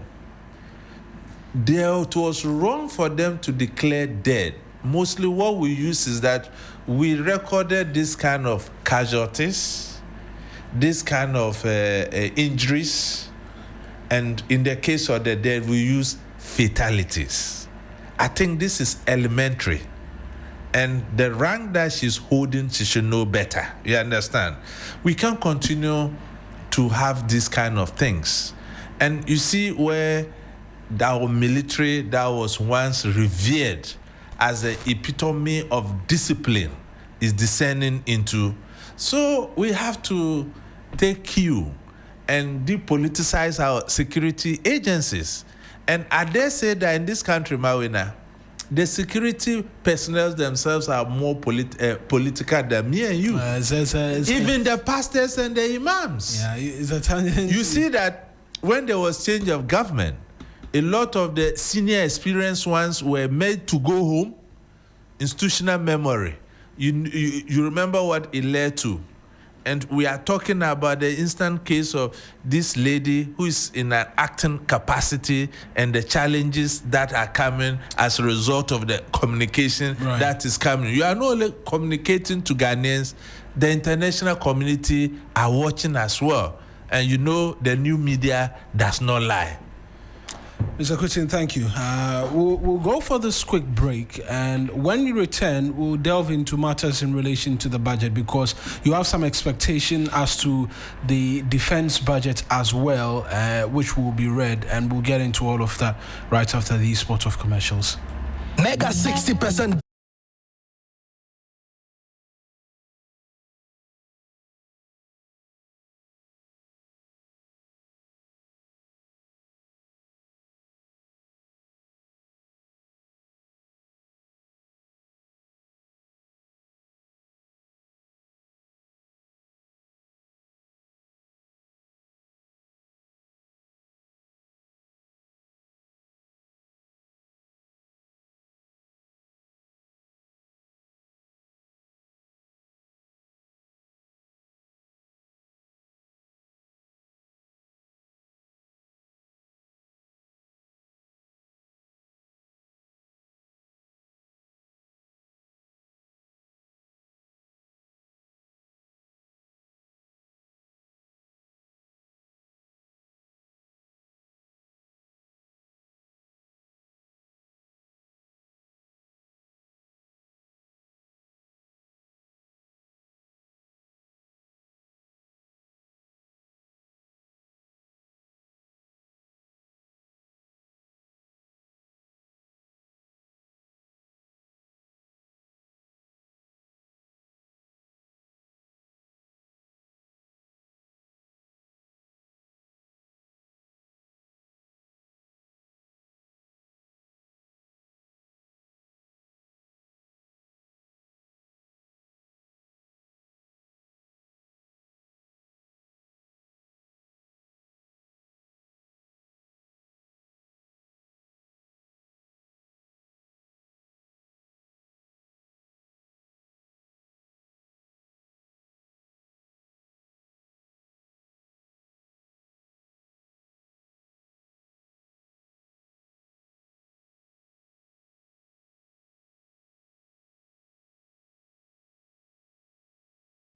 it was wrong for them to declare dead. Mostly what we use is that we recorded this kind of casualties, this kind of injuries, and in the case of the dead, we use fatalities. I think this is elementary. And the rank that she's holding, she should know better. You understand? We can't continue to have these kind of things. And you see where our military that was once revered as the epitome of discipline is descending into. So we have to take cue and depoliticize our security agencies. And I dare say that in this country, Mawina, the security personnel themselves are more political than me and you. Even the pastors and the imams. You see that when there was change of government, a lot of the senior experienced ones were made to go home. Institutional memory. You remember what it led to. And we are talking about the instant case of this lady who is in an acting capacity and the challenges that are coming as a result of the communication that is coming. You are not only communicating to Ghanaians, the international community are watching as well. And you know the new media does not lie. Mr. Kutin, thank you. We'll go for this quick break, and when we return, we'll delve into matters in relation to the budget, because you have some expectation as to the defense budget as well, which will be read, and we'll get into all of that right after these spot of commercials. Mega 60%.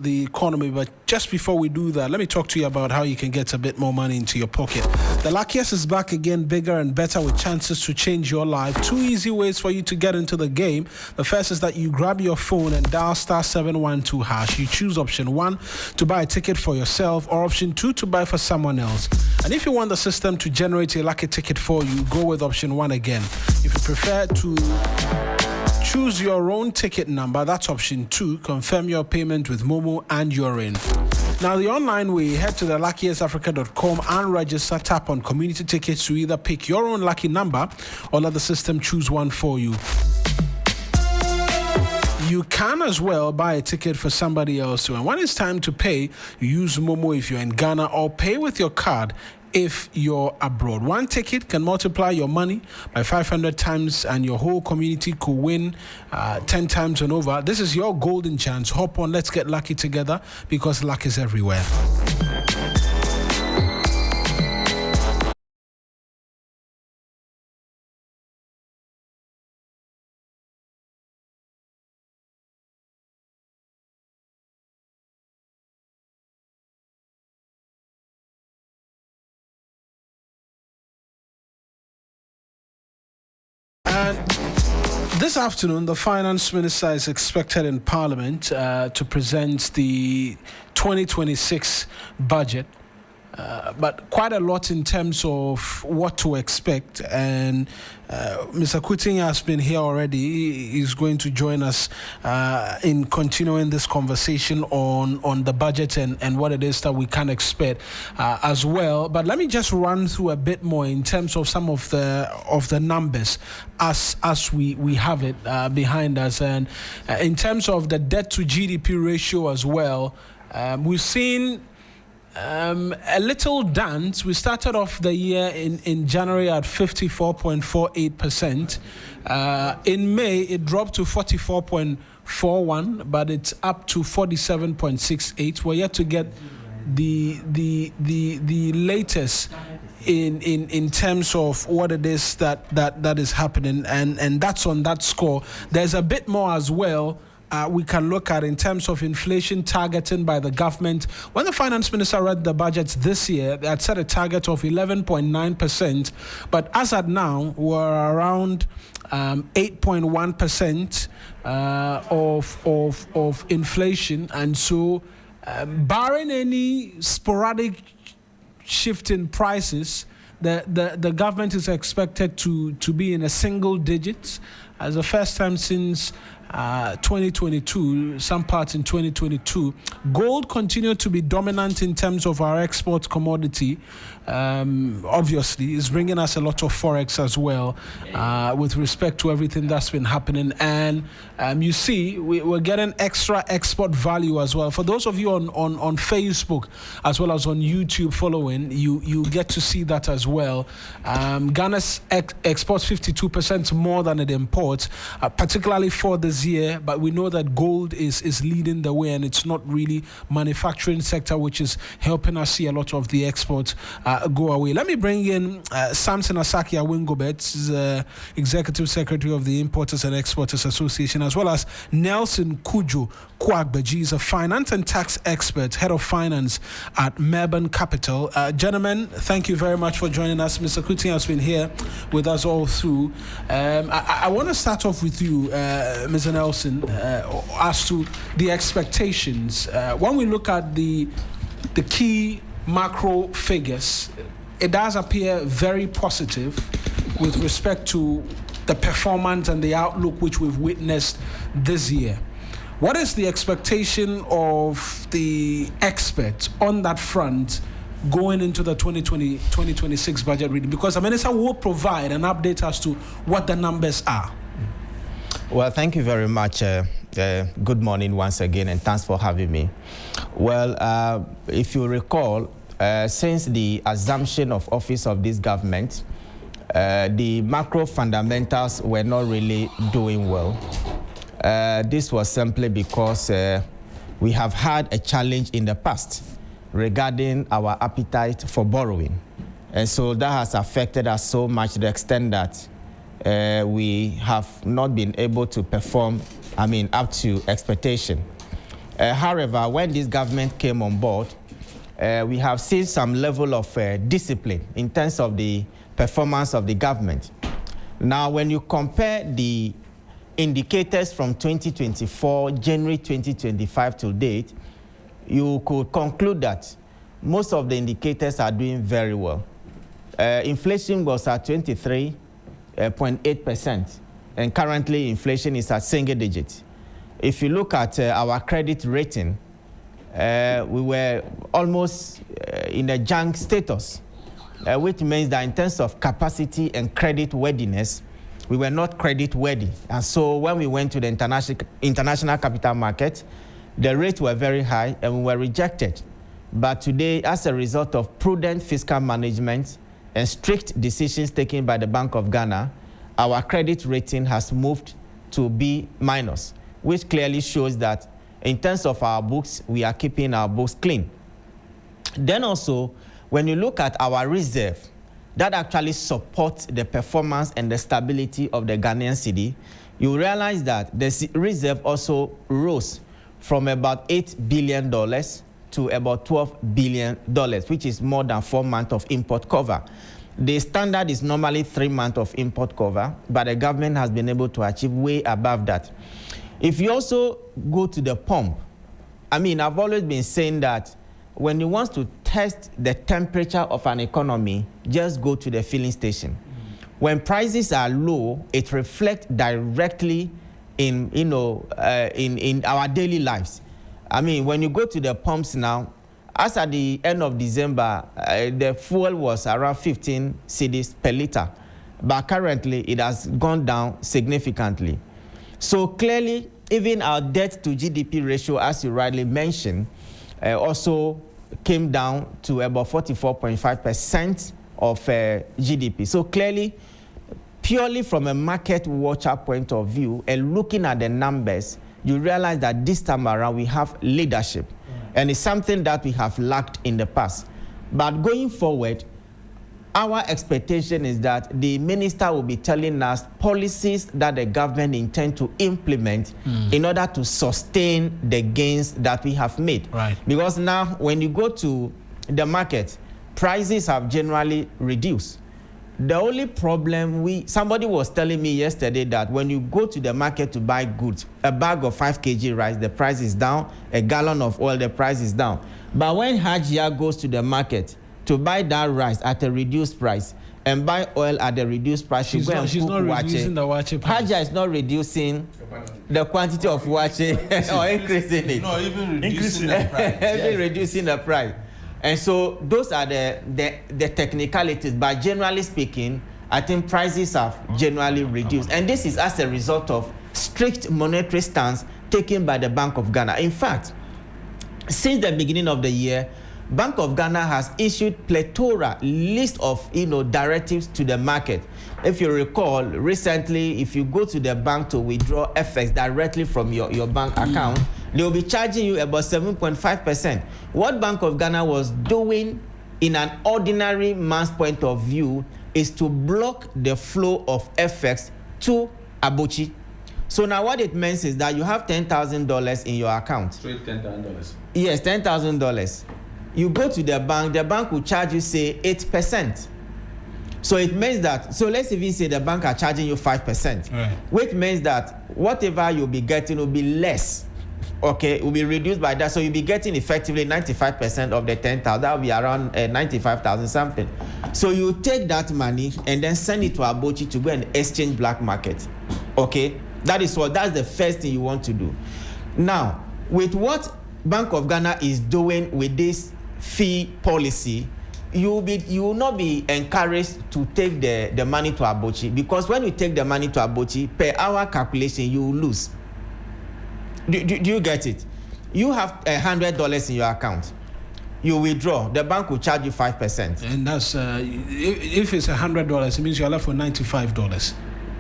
the economy, but just before we do that, let me talk to you about how you can get a bit more money into your pocket. The Luckiest is back again, bigger and better, with chances to change your life. 2 easy ways for you to get into the game. The first is that you grab your phone and dial *712#. You choose option 1 to buy a ticket for yourself, or option 2 to buy for someone else. And if you want the system to generate a lucky ticket for you, go with option 1 again. If you prefer to choose your own ticket number, that's option 2. Confirm your payment with Momo and you're in. Now, the online way, head to theluckiestafrica.com and register. Tap on community tickets to either pick your own lucky number or let the system choose one for you. You can as well buy a ticket for somebody else too. And when it's time to pay, you use Momo if you're in Ghana, or pay with your card if you're abroad. One ticket can multiply your money by 500 times, and your whole community could win 10 times and over. This is your golden chance. Hop on, let's get lucky together, because luck is everywhere. And this afternoon, the Finance Minister is expected in Parliament to present the 2026 budget. But quite a lot in terms of what to expect. And Mr. Kuting has been here already. He's going to join us in continuing this conversation on the budget and what it is that we can expect as well. But let me just run through a bit more in terms of some of the numbers as we have it behind us. And in terms of the debt to GDP ratio as well, we've seen a little dance. We started off the year in January at 54.48%. In May, it dropped to 44.41, but it's up to 47.68. We're yet to get the latest in terms of what it is that is happening, and that's on that score. There's a bit more as well we can look at in terms of inflation targeting by the government. When the Finance Minister read the budgets this year, they had set a target of 11.9%, but as at now, we're around 8.1% of inflation. And so, barring any sporadic shift in prices, the government is expected to be in a single digits as the first time since 2022, some parts in 2022. Gold continued to be dominant in terms of our export commodity. Obviously, it's bringing us a lot of forex as well with respect to everything that's been happening. And you see, we're getting extra export value as well. For those of you on Facebook as well as on YouTube following, you get to see that as well. Ghana's exports 52% more than it imports, particularly for this year, but we know that gold is leading the way, and it's not really manufacturing sector which is helping us see a lot of the exports go away. Let me bring in Samson Asaki Awingobet, Executive Secretary of the Importers and Exporters Association, as well as Nelson Kujo Kwagbeji. He's a finance and tax expert, head of finance at Melbourne Capital. Gentlemen, thank you very much for joining us. Mr. Kuting has been here with us all through. I want to start off with you, Mr. Nelson, as to the expectations. When we look at the key macro figures, it does appear very positive with respect to the performance and the outlook which we've witnessed this year. What is the expectation of the experts on that front going into the 2026 budget reading? Because the minister will provide an update as to what the numbers are. Well, thank you very much. Good morning once again, and thanks for having me. Well, if you recall, since the assumption of office of this government, the macro fundamentals were not really doing well. This was simply because we have had a challenge in the past regarding our appetite for borrowing. And so that has affected us so much to the extent that we have not been able to perform, up to expectation. However, when this government came on board, we have seen some level of discipline in terms of the performance of the government. Now, when you compare the indicators from 2024, January 2025 to date, you could conclude that most of the indicators are doing very well. Inflation was at 23.8%, and currently inflation is at single digits. If you look at our credit rating, we were almost in a junk status, which means that in terms of capacity and credit worthiness, we were not credit worthy. And so when we went to the international capital market, the rates were very high and we were rejected. But today, as a result of prudent fiscal management and strict decisions taken by the Bank of Ghana, our credit rating has moved to B-, which clearly shows that in terms of our books, we are keeping our books clean. Then also, when you look at our reserve, that actually supports the performance and the stability of the Ghanaian cedi, you realize that the reserve also rose from about $8 billion to about $12 billion, which is more than 4 months of import cover. The standard is normally 3 months of import cover, but the government has been able to achieve way above that. If you also go to the pump, I've always been saying that when you want to test the temperature of an economy, just go to the filling station. When prices are low, it reflects directly in our daily lives. When you go to the pumps now, as at the end of December, the fuel was around 15 cedis per liter, but currently it has gone down significantly. So clearly, even our debt to GDP ratio, as you rightly mentioned, also came down to about 44.5% of GDP. So clearly, purely from a market watcher point of view and looking at the numbers, you realize that this time around we have leadership. And it's something that we have lacked in the past. But going forward, our expectation is that the minister will be telling us policies that the government intend to implement in order to sustain the gains that we have made. Right. Because now, when you go to the market, prices have generally reduced. The only problem, somebody was telling me yesterday that when you go to the market to buy goods, a bag of 5 kg rice, the price is down, a gallon of oil, the price is down. But when Hajia goes to the market to buy that rice at a reduced price and buy oil at a reduced price, she's not reducing the wache price. Hajia is not reducing the quantity of wache or increasing it. No, even reducing the price. Even reducing the price. And so those are the technicalities. But generally speaking, I think prices have generally reduced. And this is as a result of strict monetary stance taken by the Bank of Ghana. In fact, since the beginning of the year, Bank of Ghana has issued plethora list of directives to the market. If you recall, recently, if you go to the bank to withdraw FX directly from your bank account, they will be charging you about 7.5%. What Bank of Ghana was doing in an ordinary man's point of view is to block the flow of FX to Abochi. So now what it means is that you have $10,000 in your account. Straight $10,000. Yes, $10,000. You go to the bank will charge you, say, 8%. So it means that, so let's even say the bank are charging you 5%, right, which means that whatever you'll be getting will be less. Okay, it will be reduced by that. So you'll be getting effectively 95% of the 10,000. That will be around 95,000 something. So you take that money and then send it to Abochi to go and exchange black market. Okay, that's the first thing you want to do. Now, with what Bank of Ghana is doing with this fee policy, you will not be encouraged to take the money to Abochi, because when you take the money to Abochi, per hour calculation, you will lose. Do you get it? You have $100 in your account. You withdraw, the bank will charge you 5%. And that's if it's $100, it means you're left for $95.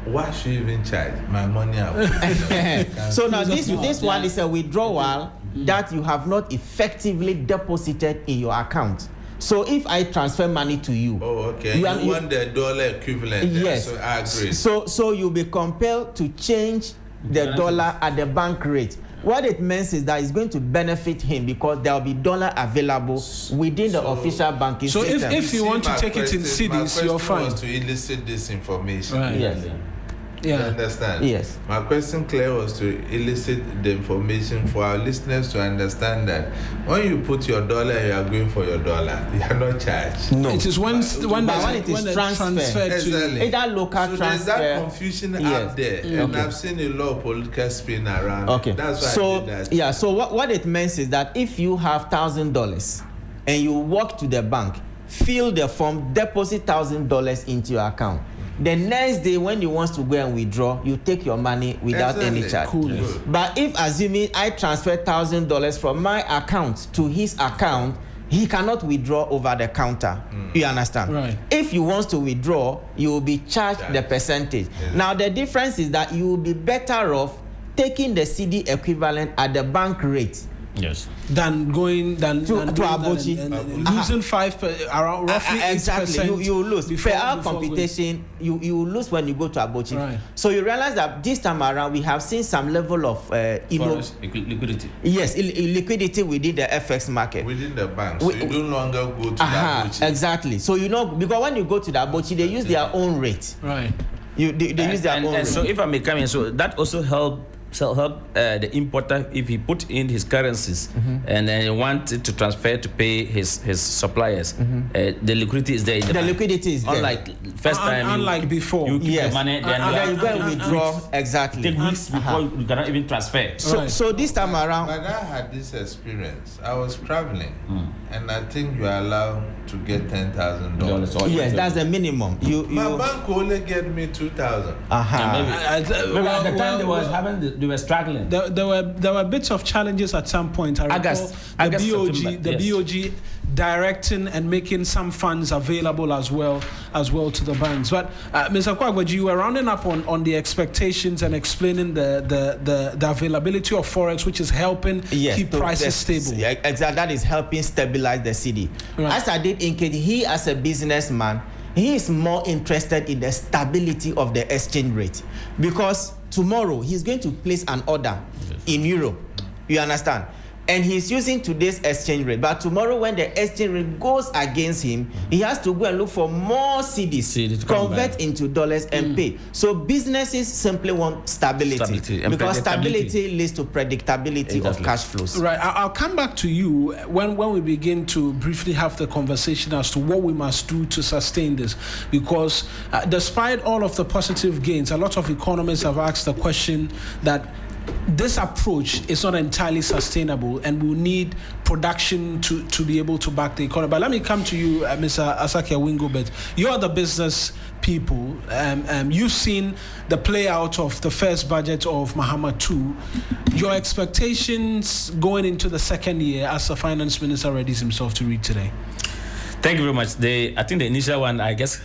Why should you even charge my money out? So now this one is a withdrawal that you have not effectively deposited in your account. So if I transfer money to you, you want the dollar equivalent. Yes, so I agree. So you'll be compelled to change the dollar at the bank rate. What it means is that it's going to benefit him because there will be dollar available within the official banking system. So if you want to take it in cedis, you're fine. Was to elicit this information. Right. Yes. You understand? Yes. My question, Claire, was to elicit the information for our listeners to understand that when you put your dollar, you are going for your dollar. You are not charged. No. It is when it is transferred exactly. to either local so transfer. There's that confusion out there. And I've seen a lot of political spin around. Okay. That's why I did that. Yeah, so what it means is that if you have $1,000 and you walk to the bank, fill the form, deposit $1,000 into your account. The next day, when you want to go and withdraw, you take your money without any charge. Cool. Yes. But if, assuming I transfer $1,000 from my account to his account, he cannot withdraw over the counter. You understand? Right. If you want to withdraw, you will be charged the percentage. Yes. Now, the difference is that you will be better off taking the CD equivalent at the bank rate. Yes. Than Abochi and losing 5 around roughly 8%. Exactly. You lose. For our computation, you lose when you go to Abochi. Right. So you realize that this time around we have seen some level of liquidity. Yes, liquidity within the FX market. Within the bank. So you no longer go to the Abochi. Exactly. So because when you go to the Abochi, they use their own rate. Right. They use their own rate. So if I may come in, so that also help the importer if he put in his currencies and then he wanted to transfer to pay his suppliers. The liquidity is there in the bank. Liquidity is there. Unlike first time, unlike before, you keep the money, then you go and withdraw. Exactly. Take weeks before you cannot even transfer. So this time around, but I had this experience. I was traveling, and I think you are allowed to get $10,000. Yes, that's the minimum. My bank only get me $2,000. Maybe at the time they were struggling. There were bits of challenges at some point. I recall the BOG directing and making some funds available as well to the banks. But Mr. Kwagwaji, you were rounding up on the expectations and explaining the availability of forex, which is helping keep prices stable. Yeah, exactly. That is helping stabilize the cedi. Right. As I did indicate, he as a businessman, he is more interested in the stability of the exchange rate because tomorrow he's going to place an order in Europe. You understand? And he's using today's exchange rate. But tomorrow when the exchange rate goes against him, he has to go and look for more cedis, convert into dollars and pay. So businesses simply want stability because stability leads to predictability of cash flows. Right. I'll come back to you when we begin to briefly have the conversation as to what we must do to sustain this. Because despite all of the positive gains, a lot of economists have asked the question that this approach is not entirely sustainable and we'll need production to be able to back the economy. But let me come to you, Mr. Asake Awingobet. You're the business people. You've seen the play out of the first budget of Mahama II. Your expectations going into the second year as the finance minister readies himself to read today? Thank you very much. I think the initial one, I guess,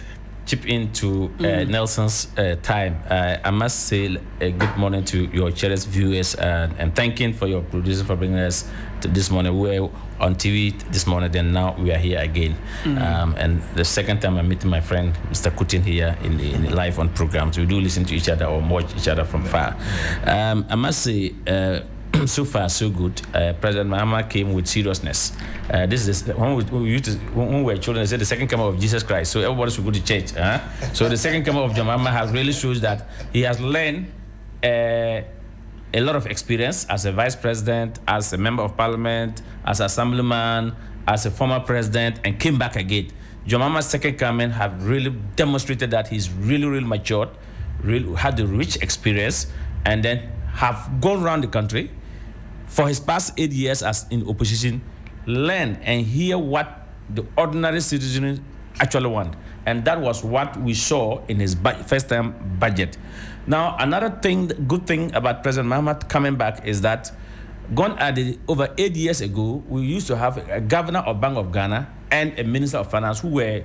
chip into Nelson's time. I must say a good morning to your cherished viewers and thanking for your producer for bringing us to this morning. We were on TV this morning, then now we are here again. And the second time I'm meeting my friend, Mr. Kutin, here in the live on programs. We do listen to each other or watch each other from far. I must say, so far so good. President Mahama came with seriousness. This is when we were children, they said the second coming of Jesus Christ. So everybody should go to church. So the second coming of John Mahama has really shows that he has learned a lot of experience as a vice president, as a member of parliament, as assemblyman, as a former president, and came back again. John Mahama's second coming have really demonstrated that he's really matured, really had the rich experience, and then have gone around the country for his past 8 years as in opposition, learn and hear what the ordinary citizens actually want. And that was what we saw in his first time budget. Now, another thing, good thing about President Mahama coming back is that over 8 years ago, we used to have a governor of Bank of Ghana and a minister of finance who were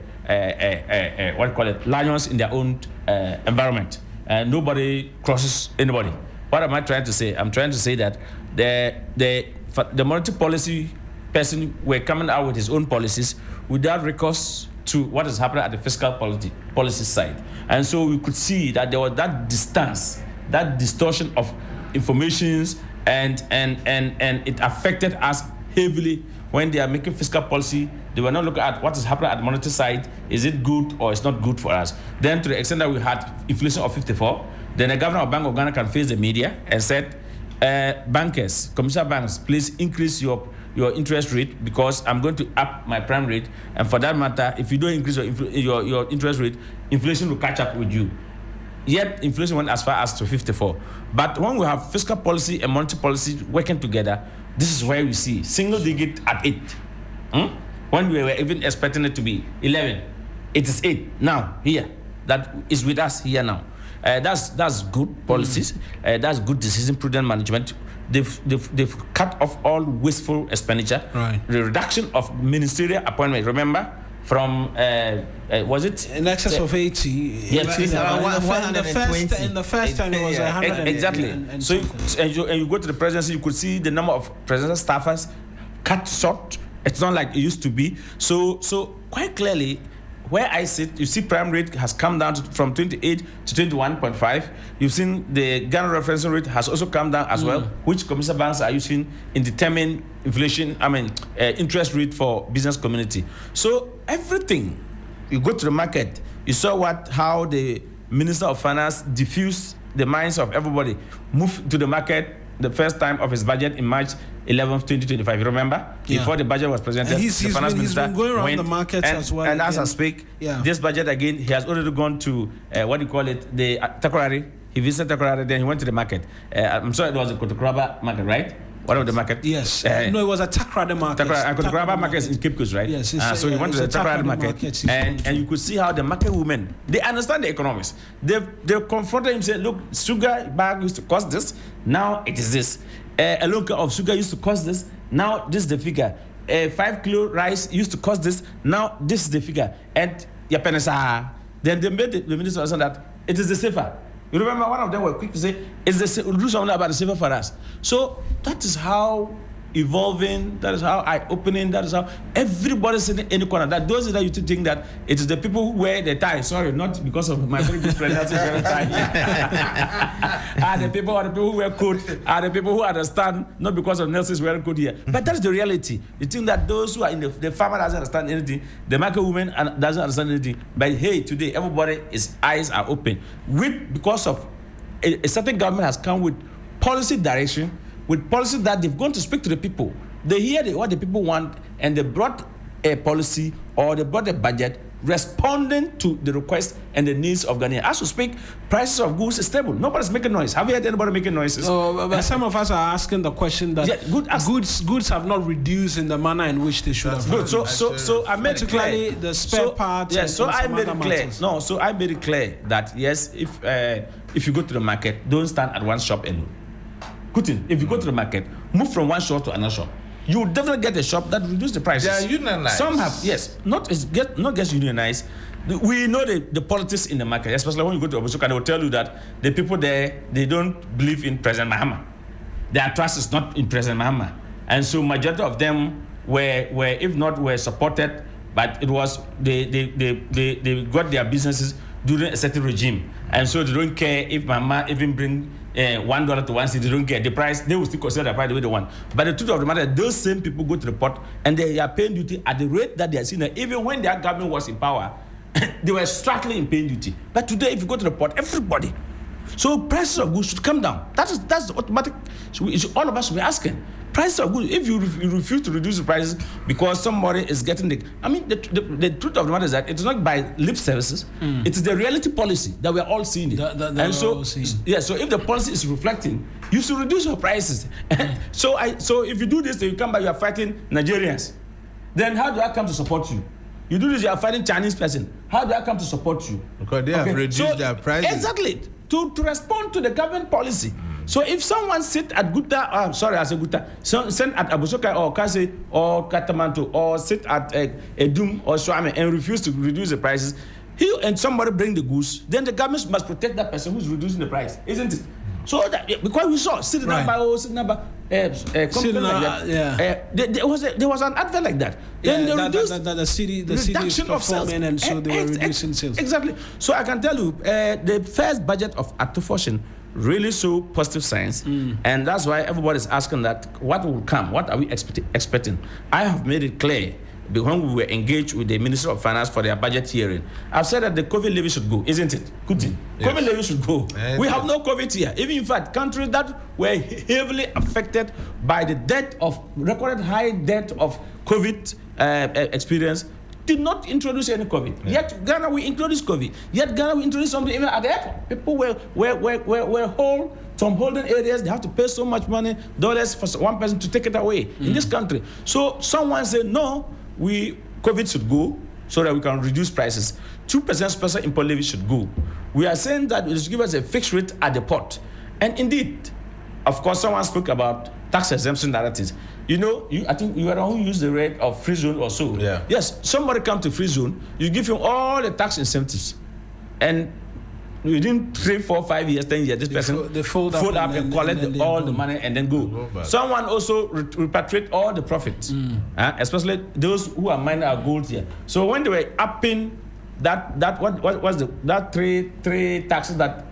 lions in their own environment. And nobody crosses anybody. What am I trying to say? I'm trying to say that the monetary policy person were coming out with his own policies without recourse to what is happening at the fiscal policy side. And so we could see that there was that distance, that distortion of informations and it affected us heavily when they are making fiscal policy. They were not looking at what is happening at the monetary side. Is it good or it's not good for us? Then to the extent that we had inflation of 54, then the governor of Bank of Ghana can face the media and said, bankers, commercial banks, please increase your interest rate because I'm going to up my prime rate. And for that matter, if you don't increase your interest rate, inflation will catch up with you. Yet inflation went as far as to 54. But when we have fiscal policy and monetary policy working together, this is where we see single digit at 8. When we were even expecting it to be 11, it is 8 now here. That is with us here now. That's good policies. That's good decision, prudent management. They've cut off all wasteful expenditure. Right. The reduction of ministerial appointment. Remember, from was it in excess of 80? Yes, in the first time it was 100. Exactly. So you go to the presidency, you could see the number of presidential staffers cut short. It's not like it used to be. So quite clearly, where I sit, you see prime rate has come down from 28 to 21.5. You've seen the Ghana reference rate has also come down as well, which commercial banks are using in determining inflation, interest rate for business community. So everything, you go to the market, you saw how the Minister of Finance diffused the minds of everybody, moved to the market the first time of his budget in March 11th, 2025. You remember? Yeah. Before the budget was presented, he's been going around the markets as well. And as I speak, this budget again, he has already gone to, the Takoradi. He visited Takoradi, then he went to the market. I'm sorry, it was the Kotokoraba market, right? One of the market. Yes. No, it was a Takoradi market. Kotokoraba market is in Cape Coast, right? Yes. So he went to the Takoradi market. And you could see how the market women, they understand the economics. They confronted him, saying, look, sugar bag used to cost this, now it is this. A local of sugar used to cost this, now this is the figure. 5 kilo rice used to cost this, now this is the figure. And then they made the minister understand that it is the safer. You remember one of them were quick to say, do something about the safer for us. So that is how evolving, that is how eye-opening, that is how everybody's in any corner. That those that you think that it is the people who wear the tie. Sorry, not because of my very good friend that's wearing tie. Are the people who wear coat, are the people who understand, not because of Nelson's wearing coat here. But that's the reality. You think that those who are in the farmer doesn't understand anything, the market woman doesn't understand anything. But hey, today everybody's eyes are open. Because of a certain government has come with policy direction, with policy that they've gone to speak to the people. They hear what the people want, and they brought a policy or they brought a budget responding to the request and the needs of Ghanaians. As we speak, prices of goods is stable. Nobody's making noise. Have you heard anybody making noises? But some of us are asking the question that goods have not reduced in the manner in which they should have. Good. So I made it clear. The spare parts. Yes. So I made it clear. No. So I made it clear that yes, if you go to the market, don't stand at one shop alone. If you go to the market, move from one shop to another shop. You will definitely get a shop that reduce the prices. They are unionized. Some have, yes, not get unionized. We know the politics in the market, especially when you go to Obusuka, they will tell you that the people there, they don't believe in President Mahama. Their trust is not in President Mahama. And so majority of them were supported, but it was they got their businesses during a certain regime. And so they don't care if Mahama even bring $1 to 1 city, they don't get the price, they will still consider the price the way they want. But the truth of the matter, those same people go to the port and they are paying duty at the rate that they are seeing. Even when their government was in power, they were struggling in paying duty. But today, if you go to the port, everybody. So prices of goods should come down. That's the automatic. All of us should be asking. Prices of goods. If you refuse to reduce the prices because somebody is getting the truth of the matter is that it is not by lip services. It is the reality policy that we are all seeing it. So if the policy is reflecting, you should reduce your prices. So if you do this, then you come back, you are fighting Nigerians. Then how do I come to support you? You do this, you are fighting Chinese person. How do I come to support you? Because they have reduced their prices. Exactly. To respond to the government policy. So if someone sit at Guta, sit at Abusoka or Kase or Katamanto or sit at Edum or Swami and refuse to reduce the prices, he and somebody bring the goods, then the government must protect that person who's reducing the price, isn't it? So that, because we saw sitting number, company like that. There was an advert like that. Then they reduced the city is performing, and so they were reducing sales. Exactly. So I can tell you, the first budget of Atufoshin really show positive signs, and that's why everybody is asking that what will come, what are we expecting. I have made it clear when we were engaged with the Minister of Finance for their budget hearing. I've said that the COVID levy should go, isn't it? Yes. COVID levy should go. We have no COVID here. Even in fact, countries that were heavily affected by the recorded high death of COVID experience did not introduce any COVID. Yet Ghana will introduce COVID. Yet Ghana will introduce something even at the airport. People were hold some holding areas. They have to pay so much money, dollars for one person to take it away in this country. So someone said no. COVID should go so that we can reduce prices. 2% special import levy should go. We are saying that it should give us a fixed rate at the port. And indeed, of course, someone spoke about tax exemption narratives. I think you are the one who used the rate of free zone or so. Yeah. Yes, somebody come to free zone, you give him all the tax incentives. And within 3, 4, 5 years, 10 years, this person fold up and collect all the money and then go. Someone also repatriate all the profits, especially those who are mining our gold here. So when they were upping what was that three taxes that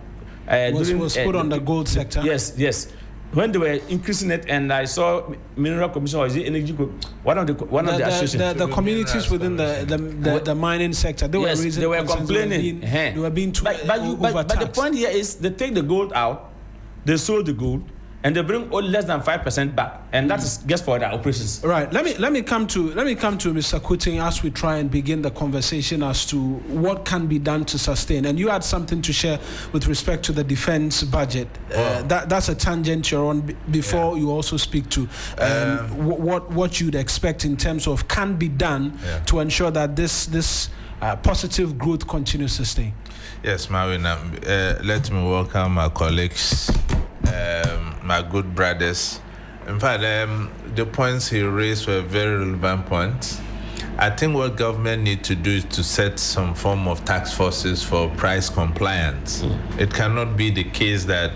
was put on the gold sector? Yes. When they were increasing it, and I saw Mineral Commission or is it Energy, one of the associations, the communities within the mining sector, they were complaining. They were being too but the point here is they take the gold out, they sold the gold, and they bring less than 5% back, and that is just for their operations. Right. Let me come to Mr. Kuting as we try and begin the conversation as to what can be done to sustain. And you had something to share with respect to the defense budget. That's a tangent you're on before you also speak to what you'd expect in terms of can be done to ensure that this positive growth continues to stay. Yes, Marina. Let me welcome my colleagues. My good brothers. In fact, the points he raised were very relevant points. I think what government need to do is to set some form of task forces for price compliance. It cannot be the case that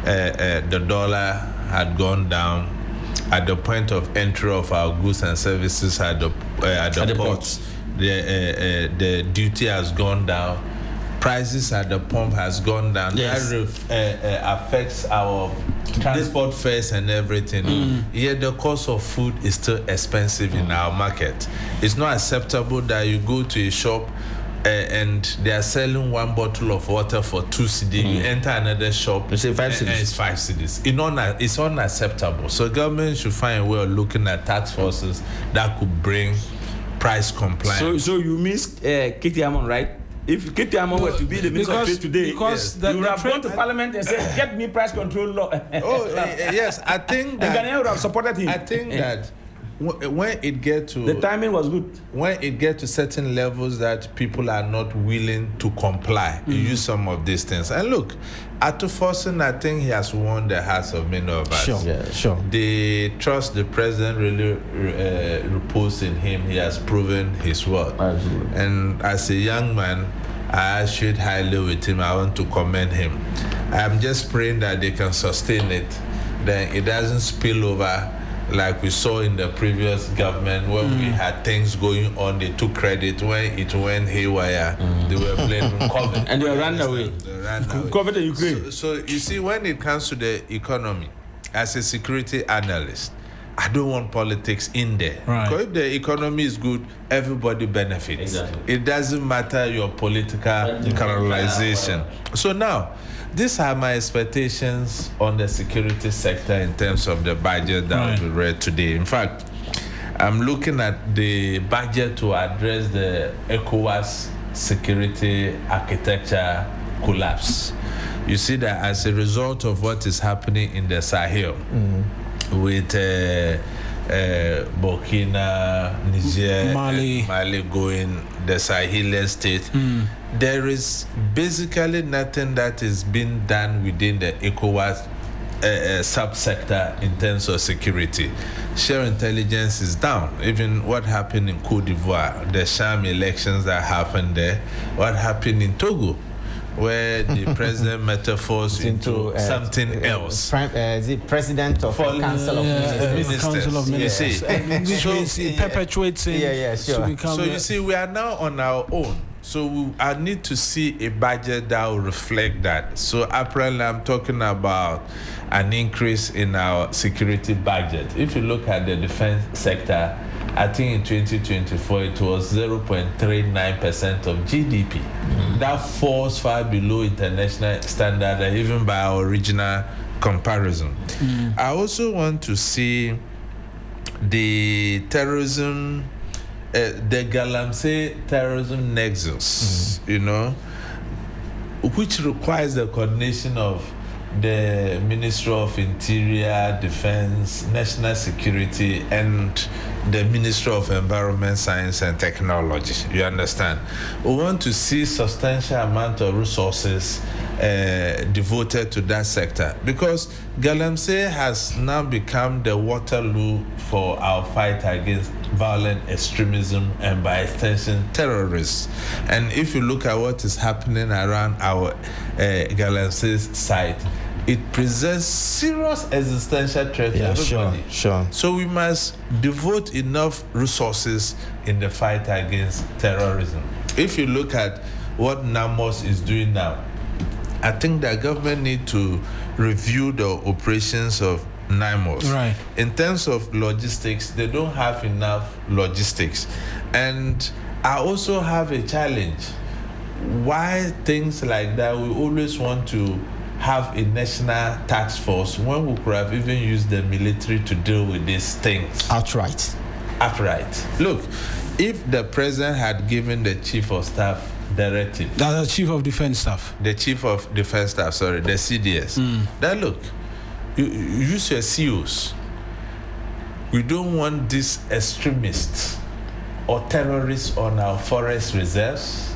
the dollar had gone down at the point of entry of our goods and services at the ports. The duty has gone down. Prices at the pump has gone down. Yes. That affects our transport fares and everything. Yet the cost of food is still expensive in our market. It's not acceptable that you go to a shop and they are selling one bottle of water for 2 cedis. You enter another shop, you say 5 cedis. And it's 5 cedis. It's unacceptable. So government should find a way of looking at tax forces that could bring price compliance. So you miss Kitty Amon, right? If Kitty Amon were to be the Minister of Trade today, you would have gone to Parliament and said, get me price control law. Yes, I think that... And Ghanaian would have supported him. I think that when it gets to... The timing was good. When it gets to certain levels that people are not willing to comply, you use some of these things. And look, Atufossin, I think he has won the hearts of many of us. Sure. They trust the president really repose in him. He has proven his worth. Absolutely. And as a young man, I should highly with him. I want to commend him. I'm just praying that they can sustain it. Then it doesn't spill over like we saw in the previous government when we had things going on. They took credit when it went haywire. They were blaming COVID. And they ran away. COVID and Ukraine. So you see, when it comes to the economy, as a security analyst, I don't want politics in there. Right. Because if the economy is good, everybody benefits. Exactly. It doesn't matter your political colonization. So now, these are my expectations on the security sector in terms of the budget that will be read today. In fact, I'm looking at the budget to address the ECOWAS security architecture collapse. You see that as a result of what is happening in the Sahel, with Burkina, Niger, Mali going, the Sahel state, there is basically nothing that is being done within the ECOWAS subsector in terms of security. Share intelligence is down. Even what happened in Cote d'Ivoire, the sham elections that happened there, what happened in Togo, where the president metaphors into something else. The president of the Council of Ministers. Council of Ministers. Which means it perpetuates him to become. So you see, we are now on our own. So I need to see a budget that will reflect that. So apparently I'm talking about an increase in our security budget. If you look at the defense sector, I think in 2024 it was 0.39% of GDP. That falls far below international standard and even by our original comparison. I also want to see the terrorism, the Galamsey terrorism nexus, which requires the coordination of the Ministry of Interior, Defense, National Security, and the Ministry of Environment, Science and Technology. You understand? We want to see substantial amount of resources devoted to that sector, because Galamsey has now become the Waterloo for our fight against violent extremism and, by extension, terrorists. And if you look at what is happening around our Galamsey site, it presents serious existential threat to everybody. Sure. So we must devote enough resources in the fight against terrorism. If you look at what NAMOS is doing now, I think the government need to review the operations of NAMOS. Right. In terms of logistics, they don't have enough logistics. And I also have a challenge. Why things like that, we always want to have a national task force when we could have even used the military to deal with these things. Outright. Look, if the president had given the chief of staff directive. That's the chief of defense staff. The chief of defense staff, sorry, the CDS. That look, you use your COs. We don't want these extremists or terrorists on our forest reserves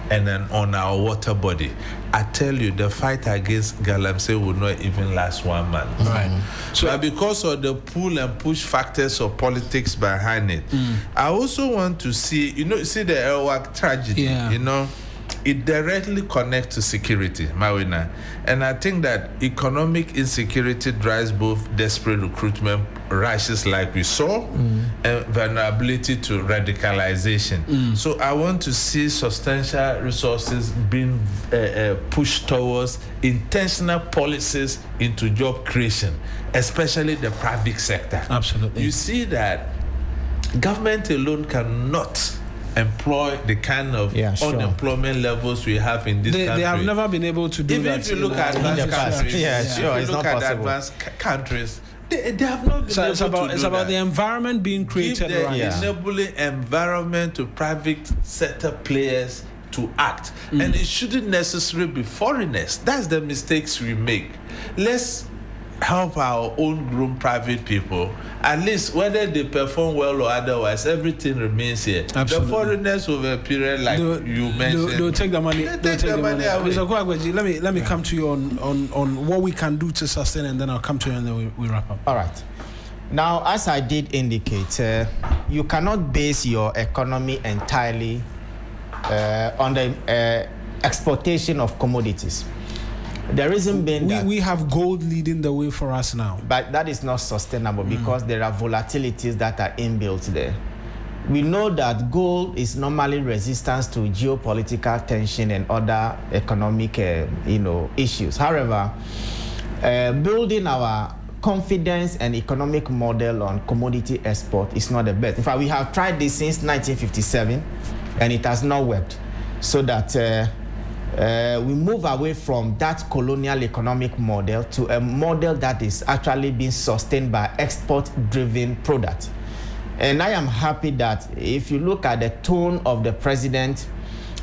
and then on our water body. I tell you, the fight against Galamsey will not even last 1 month. Right. So because of the pull and push factors of politics behind it, I also want to see, see the Elwak tragedy, it directly connects to security, Mawina. And I think that economic insecurity drives both desperate recruitment rushes like we saw and vulnerability to radicalization. So I want to see substantial resources being pushed towards intentional policies into job creation, especially the private sector. Absolutely. You see that government alone cannot employ the kind of unemployment levels we have in this country. They have never been able to do even that. If you look at advanced countries, if you look at advanced countries, they have not been able to do that. It's about the environment being created. Give the enabling environment to private sector players to act. And it shouldn't necessarily be foreigners. That's the mistakes we make. Let's help our own grown private people. At least whether they perform well or otherwise, everything remains here. Absolutely. The foreigners over a period like you mentioned, they'll take the money. They'll take the money away. Mr. Kwagweji, let me come to you on what we can do to sustain, and then I'll come to you and then we wrap up. All right. Now, as I did indicate, you cannot base your economy entirely on the exportation of commodities. The reason being that we have gold leading the way for us now. But that is not sustainable because there are volatilities that are inbuilt there. We know that gold is normally resistant to geopolitical tension and other economic issues. However, building our confidence and economic model on commodity export is not the best. In fact, we have tried this since 1957 and it has not worked. So that we move away from that colonial economic model to a model that is actually being sustained by export-driven product. And I am happy that if you look at the tone of the president,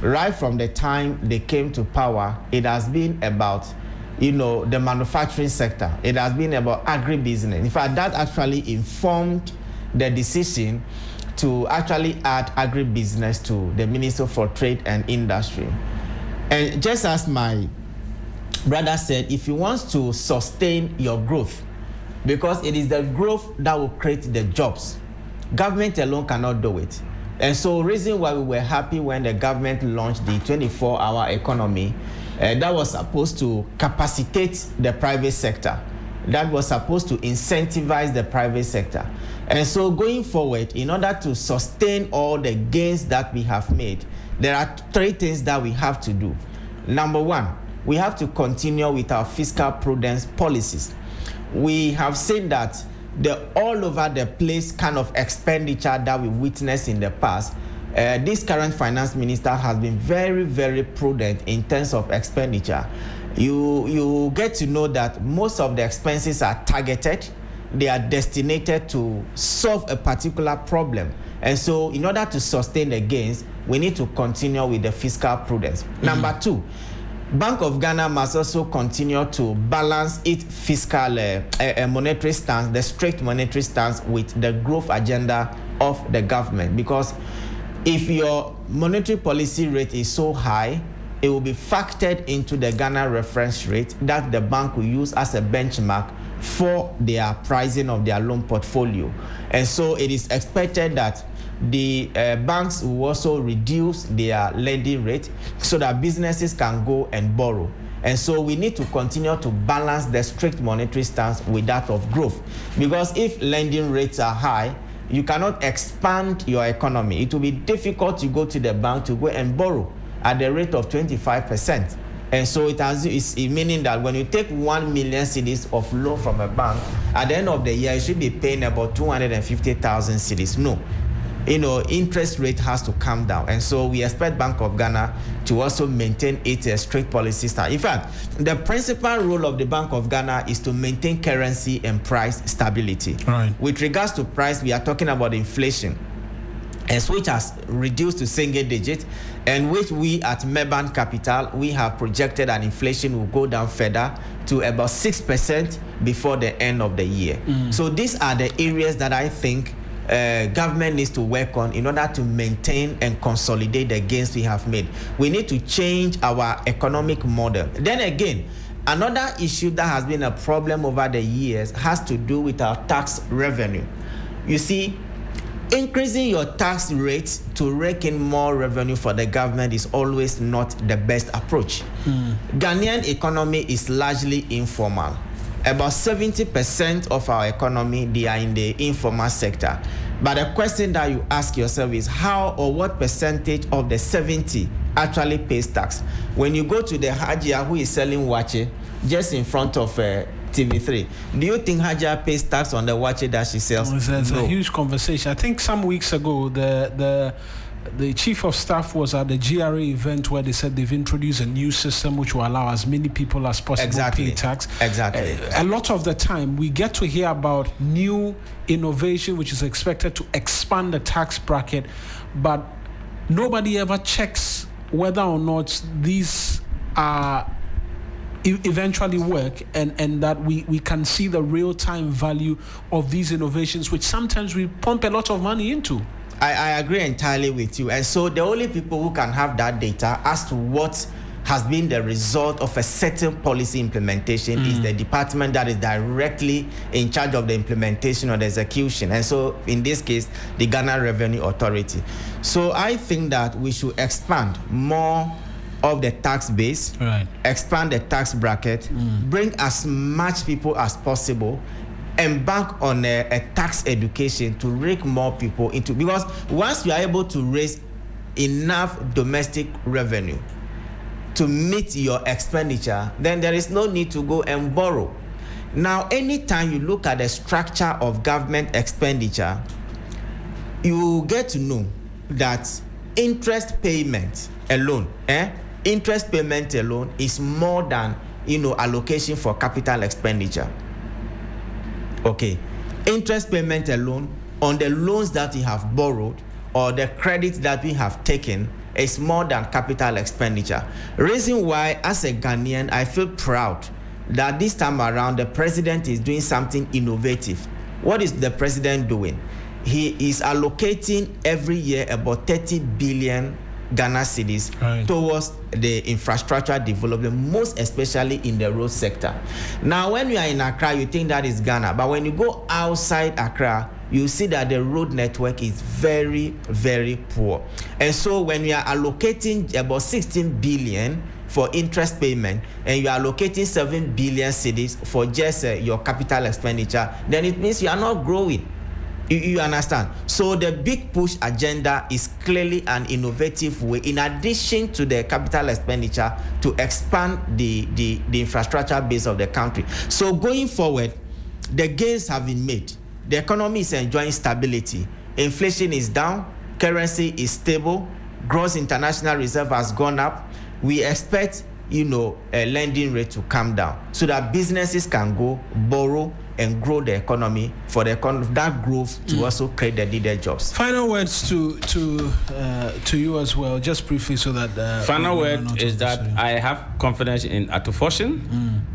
right from the time they came to power, it has been about, the manufacturing sector. It has been about agribusiness. In fact, that actually informed the decision to actually add agribusiness to the Minister for Trade and Industry. And just as my brother said, if you want to sustain your growth, because it is the growth that will create the jobs, government alone cannot do it. And so reason why we were happy when the government launched the 24-hour economy that was supposed to capacitate the private sector, that was supposed to incentivize the private sector. And so going forward, in order to sustain all the gains that we have made, there are 3 things that we have to do. Number 1, we have to continue with our fiscal prudence policies. We have seen that the all over the place kind of expenditure that we witnessed in the past, this current finance minister has been very, very prudent in terms of expenditure. You get to know that most of the expenses are targeted. They are destined to solve a particular problem. And so in order to sustain the gains, we need to continue with the fiscal prudence. Number 2, Bank of Ghana must also continue to balance its fiscal monetary stance, the strict monetary stance, with the growth agenda of the government. Because if your monetary policy rate is so high, it will be factored into the Ghana reference rate that the bank will use as a benchmark for their pricing of their loan portfolio. And so it is expected that the banks will also reduce their lending rate so that businesses can go and borrow. And so we need to continue to balance the strict monetary stance with that of growth. Because if lending rates are high, you cannot expand your economy. It will be difficult to go to the bank to go and borrow at the rate of 25%. And so it's meaning that when you take 1 million cedis of loan from a bank, at the end of the year, you should be paying about 250,000 cedis. No. Interest rate has to come down. And so we expect Bank of Ghana to also maintain its strict policy stance. In fact, the principal role of the Bank of Ghana is to maintain currency and price stability. Right. With regards to price, we are talking about inflation, which has reduced to single digit, and which we at Meban Capital, we have projected an inflation will go down further to about 6% before the end of the year. So these are the areas that I think government needs to work on in order to maintain and consolidate the gains we have made. We need to change our economic model. Then again, another issue that has been a problem over the years has to do with our tax revenue. You see, increasing your tax rates to rake in more revenue for the government is always not the best approach. Ghanaian economy is largely informal. About 70% of our economy, they are in the informal sector. But the question that you ask yourself is how or what percentage of the 70 actually pays tax? When you go to the Hajia who is selling wache just in front of TV3, do you think Hajia pays tax on the wache that she sells? It's a huge conversation. I think some weeks ago, the chief of staff was at the GRA event where they said they've introduced a new system which will allow as many people as possible to pay tax. Exactly. A lot of the time, we get to hear about new innovation which is expected to expand the tax bracket, but nobody ever checks whether or not these are eventually work and that we can see the real-time value of these innovations, which sometimes we pump a lot of money into. I agree entirely with you. And so the only people who can have that data as to what has been the result of a certain policy implementation is the department that is directly in charge of the implementation or the execution. And so in this case, the Ghana Revenue Authority. So I think that we should expand more of the tax base, expand the tax bracket, bring as much people as possible, embark on a tax education to rake more people into, because once you are able to raise enough domestic revenue to meet your expenditure, then there is no need to go and borrow. Now, anytime you look at the structure of government expenditure, you get to know that interest payment alone is more than allocation for capital expenditure. Okay, interest payment alone on the loans that we have borrowed or the credit that we have taken is more than capital expenditure. Reason why, as a Ghanaian, I feel proud that this time around the president is doing something innovative. What is the president doing? He is allocating every year about 30 billion Ghana cedis towards the infrastructure development, most especially in the road sector. Now, when you are in Accra, you think that is Ghana, but when you go outside Accra, you see that the road network is very, very poor. And so when we are allocating about 16 billion for interest payment, and you are allocating 7 billion cedis for just your capital expenditure, then it means you are not growing. You understand? So the big push agenda is clearly an innovative way, in addition to the capital expenditure, to expand the infrastructure base of the country. So going forward, the gains have been made. The economy is enjoying stability. Inflation is down, currency is stable, gross international reserve has gone up. We expect, a lending rate to come down so that businesses can go borrow and grow the economy, for that growth to also create the needed jobs. Final words to you as well, just briefly, so that. Final word is that I have confidence in Atufoshin.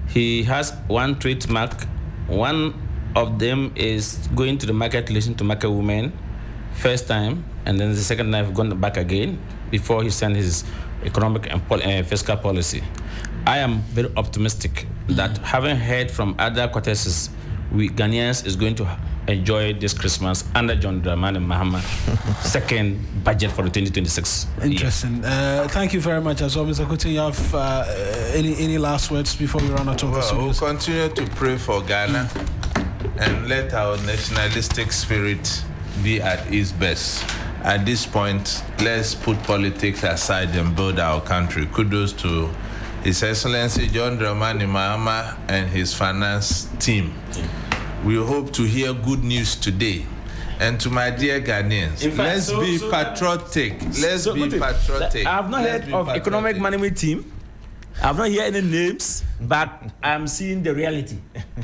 He has one trademark. One of them is going to the market, listening to market women, first time, and then the second time gone back again before he sent his economic and fiscal policy. I am very optimistic that, having heard from other quarters, we Ghanaians is going to enjoy this Christmas under John Dramani Mahama second budget for the 2026. Interesting. Thank you very much as well, Mr. Kuti. You have any last words before we run out of the We'll continue to pray for Ghana and let our nationalistic spirit be at its best. At this point, let's put politics aside and build our country. Kudos to His Excellency John Dramani Mahama and his finance team. We hope to hear good news today. And to my dear Ghanaians, let's be patriotic. Let's be patriotic. I have not heard of economic management team. I have not heard any names, but I'm seeing the reality.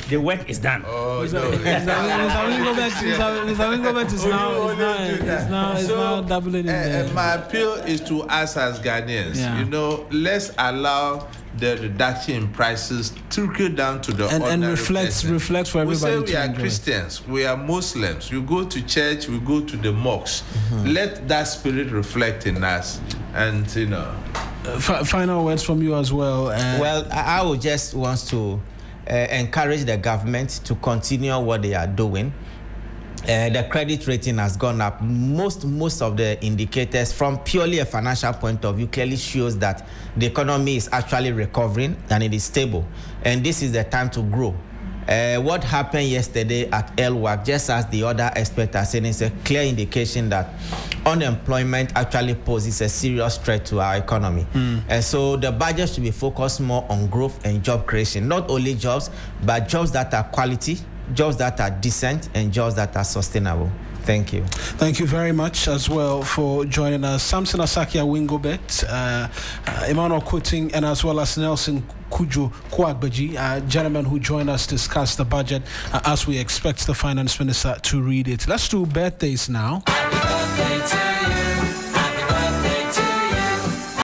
The work is done. Mr. Wingobet is now doubling in there. My appeal is to us as Ghanaians. Let's allow the reduction in prices trickle down to the and reflect for everybody. We say we are enjoy. Christians, we are Muslims. We go to church, we go to the mosques. Let that spirit reflect in us, and Final words from you as well. Well, I would just want to encourage the government to continue what they are doing. The credit rating has gone up. Most of the indicators, from purely a financial point of view, clearly shows that the economy is actually recovering and it is stable. And this is the time to grow. What happened yesterday at LWAC, just as the other experts are saying, is a clear indication that unemployment actually poses a serious threat to our economy. And so the budget should be focused more on growth and job creation. Not only jobs, but jobs that are quality, jobs that are decent, and jobs that are sustainable. Thank you. Thank you very much as well for joining us. Samson Asakia Wingobet, Emmanuel Kuting, and as well as Nelson Kujo Kwagbaji, gentlemen who joined us to discuss the budget as we expect the finance minister to read it. Let's do birthdays now.